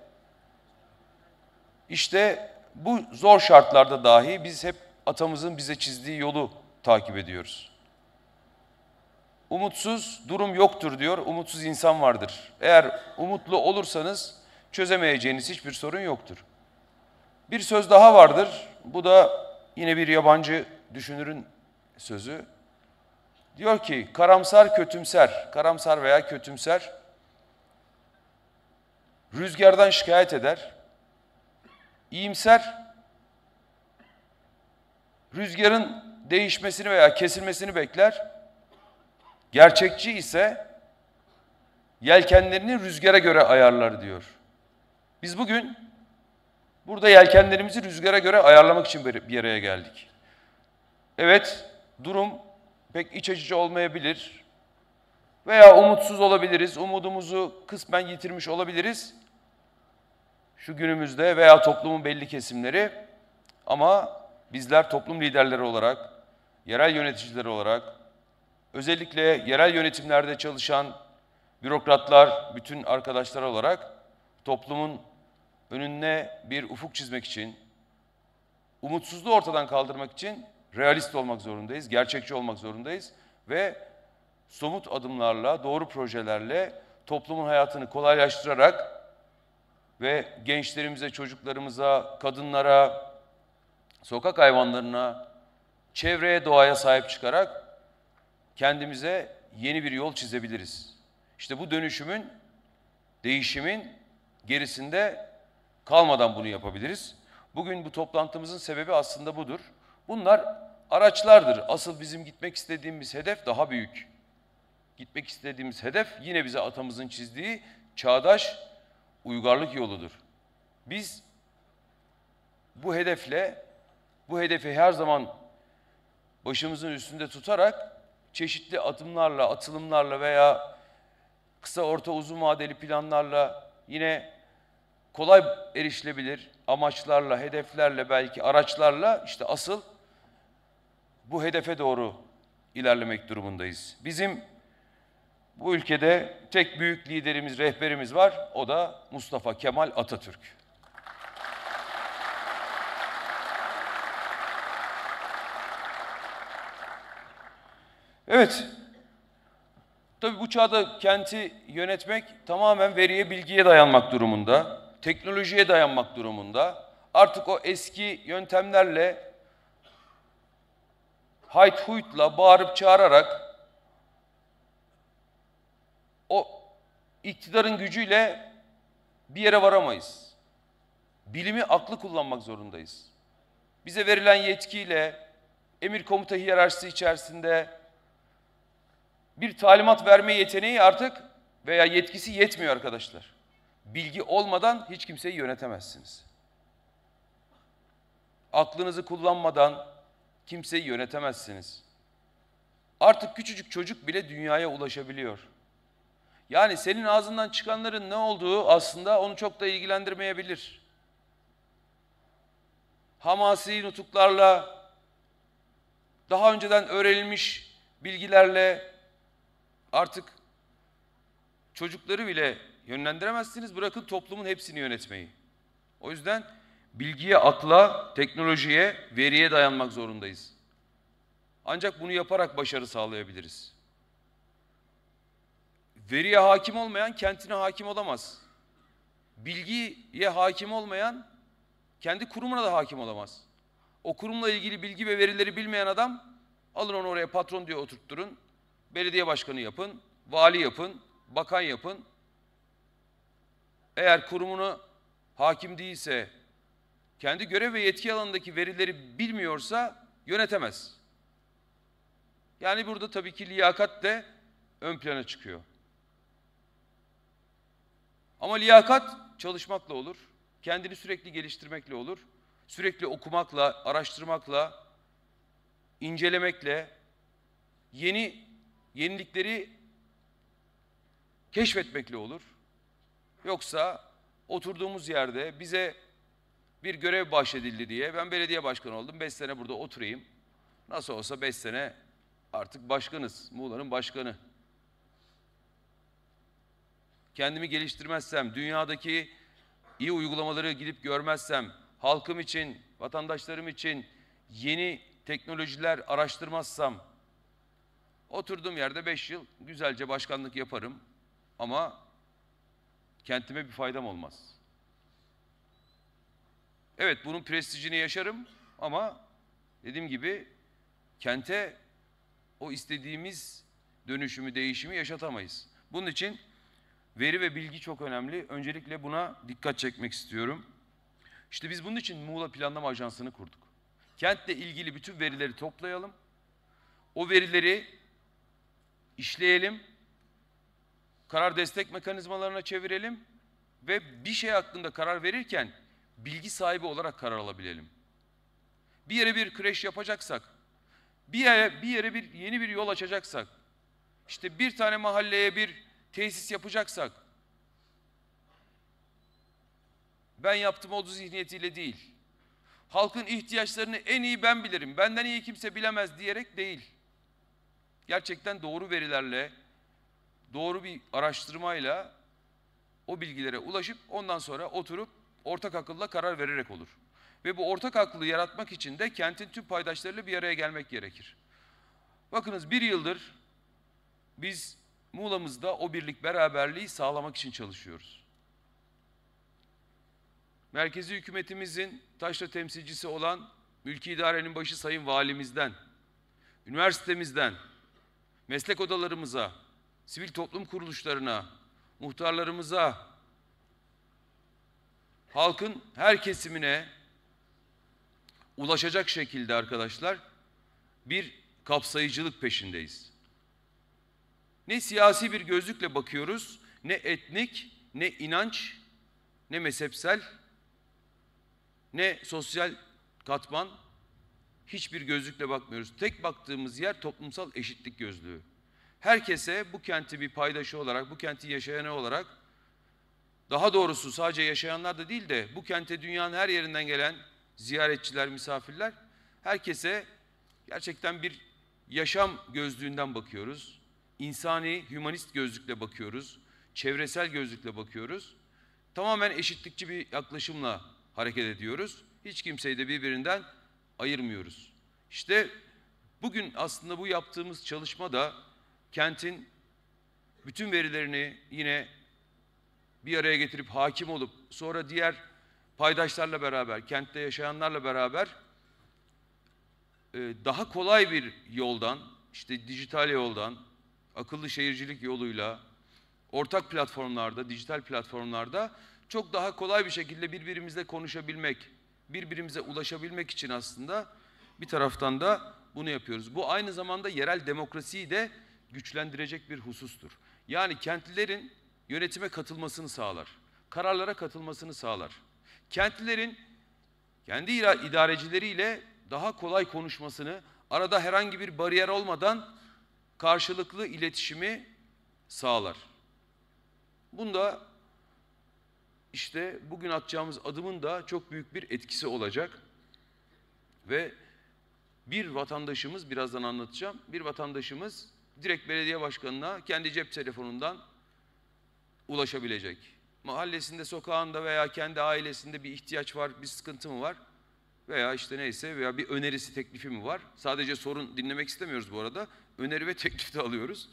İşte bu zor şartlarda dahi biz hep atamızın bize çizdiği yolu takip ediyoruz. Umutsuz durum yoktur diyor, umutsuz insan vardır. Eğer umutlu olursanız çözemeyeceğiniz hiçbir sorun yoktur. Bir söz daha vardır, bu da yine bir yabancı düşünürün sözü. Diyor ki, karamsar kötümser, karamsar veya kötümser rüzgardan şikayet eder. İyimser rüzgarın değişmesini veya kesilmesini bekler. Gerçekçi ise yelkenlerini rüzgara göre ayarlar diyor. Biz bugün burada yelkenlerimizi rüzgara göre ayarlamak için bir araya geldik. Evet, durum pek iç açıcı olmayabilir veya umutsuz olabiliriz, umudumuzu kısmen yitirmiş olabiliriz şu günümüzde veya toplumun belli kesimleri. Ama bizler toplum liderleri olarak, yerel yöneticiler olarak, özellikle yerel yönetimlerde çalışan bürokratlar, bütün arkadaşlar olarak toplumun önüne bir ufuk çizmek için, umutsuzluğu ortadan kaldırmak için realist olmak zorundayız, gerçekçi olmak zorundayız ve somut adımlarla, doğru projelerle toplumun hayatını kolaylaştırarak ve gençlerimize, çocuklarımıza, kadınlara, sokak hayvanlarına, çevreye, doğaya sahip çıkarak kendimize yeni bir yol çizebiliriz. İşte bu dönüşümün, değişimin gerisinde kalmadan bunu yapabiliriz. Bugün bu toplantımızın sebebi aslında budur. Bunlar araçlardır. Asıl bizim gitmek istediğimiz hedef daha büyük. Gitmek istediğimiz hedef yine bize atamızın çizdiği çağdaş uygarlık yoludur. Biz bu hedefi her zaman başımızın üstünde tutarak çeşitli adımlarla, atılımlarla veya kısa, orta, uzun vadeli planlarla yine kolay erişilebilir amaçlarla, hedeflerle, belki araçlarla işte asıl bu hedefe doğru ilerlemek durumundayız. Bizim bu ülkede tek büyük liderimiz, rehberimiz var. O da Mustafa Kemal Atatürk. Evet. Tabii bu çağda kenti yönetmek tamamen veriye, bilgiye dayanmak durumunda. Teknolojiye dayanmak durumunda. Artık o eski yöntemlerle hayt huytla bağırıp çağırarak o iktidarın gücüyle bir yere varamayız. Bilimi, aklı kullanmak zorundayız. Bize verilen yetkiyle emir komuta hiyerarşisi içerisinde bir talimat verme yeteneği artık veya yetkisi yetmiyor arkadaşlar. Bilgi olmadan hiç kimseyi yönetemezsiniz. Aklınızı kullanmadan kimseyi yönetemezsiniz. Artık küçücük çocuk bile dünyaya ulaşabiliyor. Yani senin ağzından çıkanların ne olduğu aslında onu çok da ilgilendirmeyebilir. Hamasi nutuklarla, daha önceden öğrenilmiş bilgilerle artık çocukları bile yönlendiremezsiniz. Bırakın toplumun hepsini yönetmeyi. O yüzden bilgiye, akla, teknolojiye, veriye dayanmak zorundayız. Ancak bunu yaparak başarı sağlayabiliriz. Veriye hakim olmayan kentine hakim olamaz. Bilgiye hakim olmayan kendi kurumuna da hakim olamaz. O kurumla ilgili bilgi ve verileri bilmeyen adam, alın onu oraya patron diye oturtturun, belediye başkanı yapın, vali yapın, bakan yapın. Eğer kurumunu hakim değilse, kendi görev ve yetki alanındaki verileri bilmiyorsa yönetemez. Yani burada tabii ki liyakat de ön plana çıkıyor. Ama liyakat çalışmakla olur, kendini sürekli geliştirmekle olur, sürekli okumakla, araştırmakla, incelemekle, yenilikleri keşfetmekle olur. Yoksa oturduğumuz yerde bize bir görev bahşedildi diye ben belediye başkanı oldum, 5 sene burada oturayım. Nasıl olsa 5 sene artık başkanız, Muğla'nın başkanı. Kendimi geliştirmezsem, dünyadaki iyi uygulamaları gidip görmezsem, halkım için, vatandaşlarım için yeni teknolojiler araştırmazsam, oturduğum yerde 5 yıl güzelce başkanlık yaparım ama kentime bir faydam olmaz. Evet, bunun prestijini yaşarım ama dediğim gibi kente o istediğimiz dönüşümü, değişimi yaşatamayız. Bunun için veri ve bilgi çok önemli. Öncelikle buna dikkat çekmek istiyorum. İşte biz bunun için Muğla Planlama Ajansı'nı kurduk. Kentle ilgili bütün verileri toplayalım. O verileri işleyelim. Karar destek mekanizmalarına çevirelim. Ve bir şey hakkında karar verirken bilgi sahibi olarak karar alabilelim. Bir yere bir kreş yapacaksak, bir yere yeni bir yol açacaksak, işte bir tane mahalleye bir tesis yapacaksak, ben yaptım oldu zihniyetiyle değil. halkın ihtiyaçlarını en iyi ben bilirim, benden iyi kimse bilemez diyerek değil. Gerçekten doğru verilerle, doğru bir araştırmayla o bilgilere ulaşıp ondan sonra oturup ortak akılla karar vererek olur. Ve bu ortak aklı yaratmak için de kentin tüm paydaşlarıyla bir araya gelmek gerekir. Bakınız 1 yıldır biz Muğla'mızda o birlik beraberliği sağlamak için çalışıyoruz. Merkezi hükümetimizin taşra temsilcisi olan mülki idarenin başı Sayın Valimizden, üniversitemizden, meslek odalarımıza, sivil toplum kuruluşlarına, muhtarlarımıza, halkın her kesimine ulaşacak şekilde arkadaşlar bir kapsayıcılık peşindeyiz. Ne siyasi bir gözlükle bakıyoruz, ne etnik, ne inanç, ne mezhepsel, ne sosyal katman, hiçbir gözlükle bakmıyoruz. Tek baktığımız yer toplumsal eşitlik gözlüğü. Herkese bu kenti bir paydaşı olarak, bu kentin yaşayanı olarak, daha doğrusu sadece yaşayanlar da değil de bu kente dünyanın her yerinden gelen ziyaretçiler, misafirler, herkese gerçekten bir yaşam gözlüğünden bakıyoruz. İnsani, hümanist gözlükle bakıyoruz. Çevresel gözlükle bakıyoruz. Tamamen eşitlikçi bir yaklaşımla hareket ediyoruz. Hiç kimseyi de birbirinden ayırmıyoruz. İşte bugün aslında bu yaptığımız çalışma da kentin bütün verilerini yine bir araya getirip hakim olup sonra diğer paydaşlarla beraber, kentte yaşayanlarla beraber daha kolay bir yoldan, işte dijital yoldan, akıllı şehircilik yoluyla, ortak platformlarda, dijital platformlarda çok daha kolay bir şekilde birbirimizle konuşabilmek, birbirimize ulaşabilmek için aslında bir taraftan da bunu yapıyoruz. Bu aynı zamanda yerel demokrasiyi de güçlendirecek bir husustur. Yani kentlilerin yönetime katılmasını sağlar, kararlara katılmasını sağlar. Kentlilerin kendi idarecileriyle daha kolay konuşmasını, arada herhangi bir bariyer olmadan karşılıklı iletişimi sağlar. Bunda işte bugün atacağımız adımın da çok büyük bir etkisi olacak. Ve bir vatandaşımız, birazdan anlatacağım, bir vatandaşımız direkt belediye başkanına kendi cep telefonundan ulaşabilecek. Mahallesinde, sokağında veya kendi ailesinde bir ihtiyaç var, bir sıkıntı mı var? Veya işte neyse veya bir önerisi, teklifi mi var? Sadece sorun dinlemek istemiyoruz bu arada. Öneri ve teklif de alıyoruz.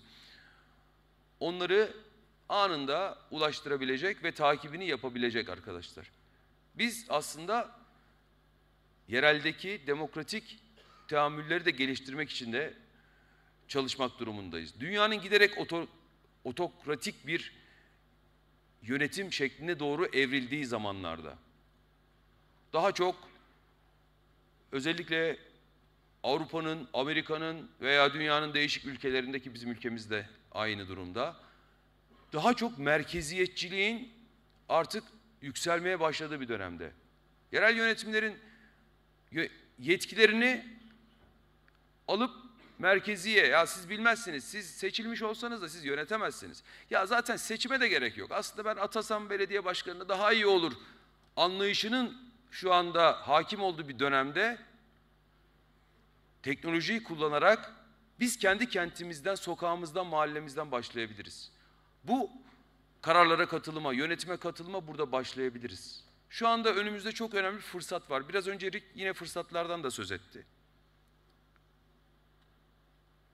Onları anında ulaştırabilecek ve takibini yapabilecek arkadaşlar. Biz aslında yereldeki demokratik teamülleri de geliştirmek için de çalışmak durumundayız. Dünyanın giderek otokratik bir yönetim şekline doğru evrildiği zamanlarda daha çok özellikle Avrupa'nın, Amerika'nın veya dünyanın değişik ülkelerindeki bizim ülkemizde aynı durumda daha çok merkeziyetçiliğin artık yükselmeye başladığı bir dönemde. Yerel yönetimlerin yetkilerini alıp merkeziye, ya siz bilmezsiniz, siz seçilmiş olsanız da siz yönetemezsiniz. Ya zaten seçime de gerek yok. Aslında ben atasam belediye başkanına daha iyi olur anlayışının şu anda hakim olduğu bir dönemde teknolojiyi kullanarak biz kendi kentimizden, sokağımızdan, mahallemizden başlayabiliriz. Bu kararlara katılıma, yönetime katılıma burada başlayabiliriz. Şu anda önümüzde çok önemli bir fırsat var. Biraz önce Rick yine fırsatlardan da söz etti.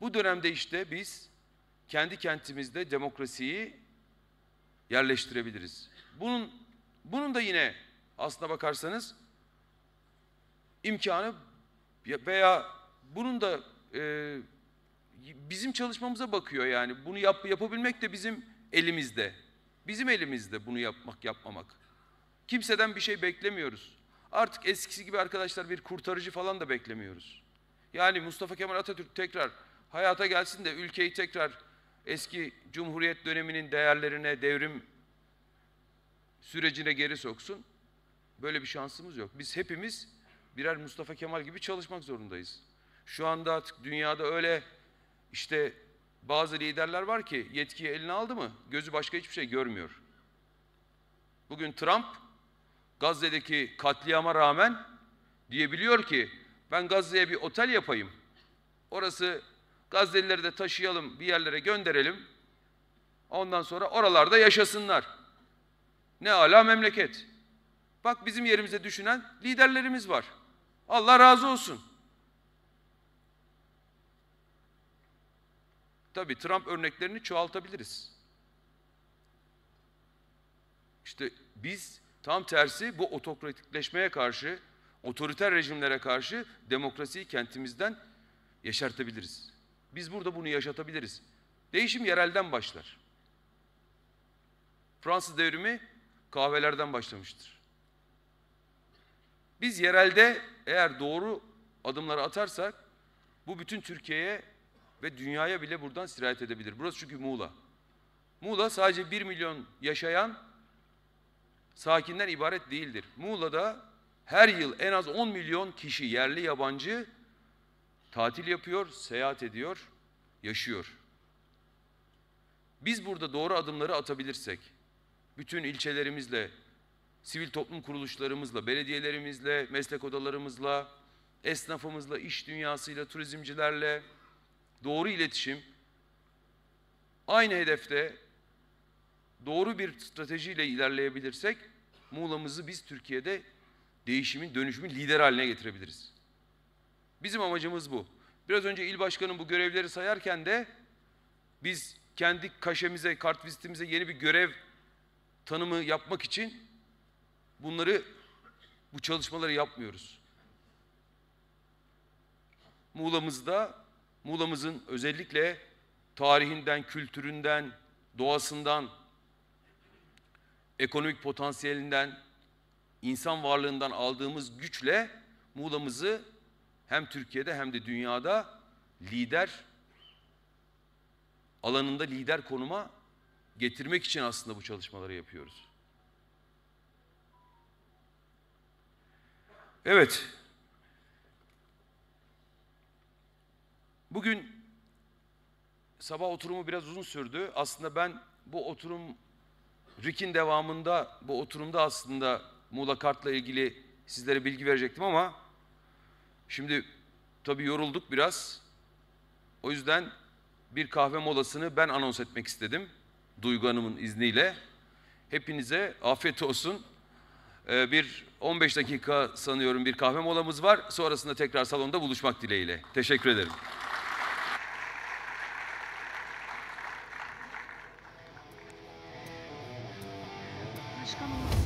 Bu dönemde işte biz kendi kentimizde demokrasiyi yerleştirebiliriz. Bunun da yine aslına bakarsanız imkanı veya bunun da bizim çalışmamıza bakıyor yani. Bunu yapabilmek de bizim elimizde. Bizim elimizde bunu yapmamak. Kimseden bir şey beklemiyoruz. Artık eskisi gibi arkadaşlar bir kurtarıcı falan da beklemiyoruz. Yani Mustafa Kemal Atatürk tekrar hayata gelsin de ülkeyi tekrar eski Cumhuriyet döneminin değerlerine, devrim sürecine geri soksun. Böyle bir şansımız yok. Biz hepimiz birer Mustafa Kemal gibi çalışmak zorundayız. Şu anda artık dünyada öyle işte bazı liderler var ki yetkiyi eline aldı mı gözü başka hiçbir şey görmüyor. Bugün Trump Gazze'deki katliama rağmen diyebiliyor ki ben Gazze'ye bir otel yapayım. Orası Gazze'lileri de taşıyalım, bir yerlere gönderelim. Ondan sonra oralarda yaşasınlar. Ne âlâ memleket. Bak bizim yerimize düşünen liderlerimiz var. Allah razı olsun. Tabii Trump örneklerini çoğaltabiliriz. İşte biz tam tersi bu otokratikleşmeye karşı, otoriter rejimlere karşı demokrasiyi kentimizden yeşertebiliriz. Biz burada bunu yaşatabiliriz. Değişim yerelden başlar. Fransız devrimi kahvelerden başlamıştır. Biz yerelde eğer doğru adımları atarsak bu bütün Türkiye'ye ve dünyaya bile buradan sirayet edebilir. Burası çünkü Muğla. Muğla sadece 1 milyon yaşayan sakinden ibaret değildir. Muğla'da her yıl en az 10 milyon kişi yerli yabancı tatil yapıyor, seyahat ediyor, yaşıyor. Biz burada doğru adımları atabilirsek, bütün ilçelerimizle, sivil toplum kuruluşlarımızla, belediyelerimizle, meslek odalarımızla, esnafımızla, iş dünyasıyla, turizmcilerle doğru iletişim, aynı hedefte doğru bir stratejiyle ilerleyebilirsek Muğla'mızı biz Türkiye'de değişimin, dönüşümün lider haline getirebiliriz. Bizim amacımız bu. Biraz önce il başkanım bu görevleri sayarken de biz kendi kaşemize, kartvizitimize yeni bir görev tanımı yapmak için bu çalışmaları yapmıyoruz. Muğla'mızın özellikle tarihinden, kültüründen, doğasından, ekonomik potansiyelinden, insan varlığından aldığımız güçle Muğla'mızı hem Türkiye'de hem de dünyada alanında lider konuma getirmek için aslında bu çalışmaları yapıyoruz. Evet. Bugün sabah oturumu biraz uzun sürdü. Aslında ben bu oturum RİK'in devamında, bu oturumda aslında Muğla Kart'la ilgili sizlere bilgi verecektim ama şimdi tabii yorulduk biraz. O yüzden bir kahve molasını ben anons etmek istedim. Duygu Hanım'ın izniyle. Hepinize afiyet olsun. Bir 15 dakika sanıyorum bir kahve molamız var. Sonrasında tekrar salonda buluşmak dileğiyle. Teşekkür ederim. Başkanım.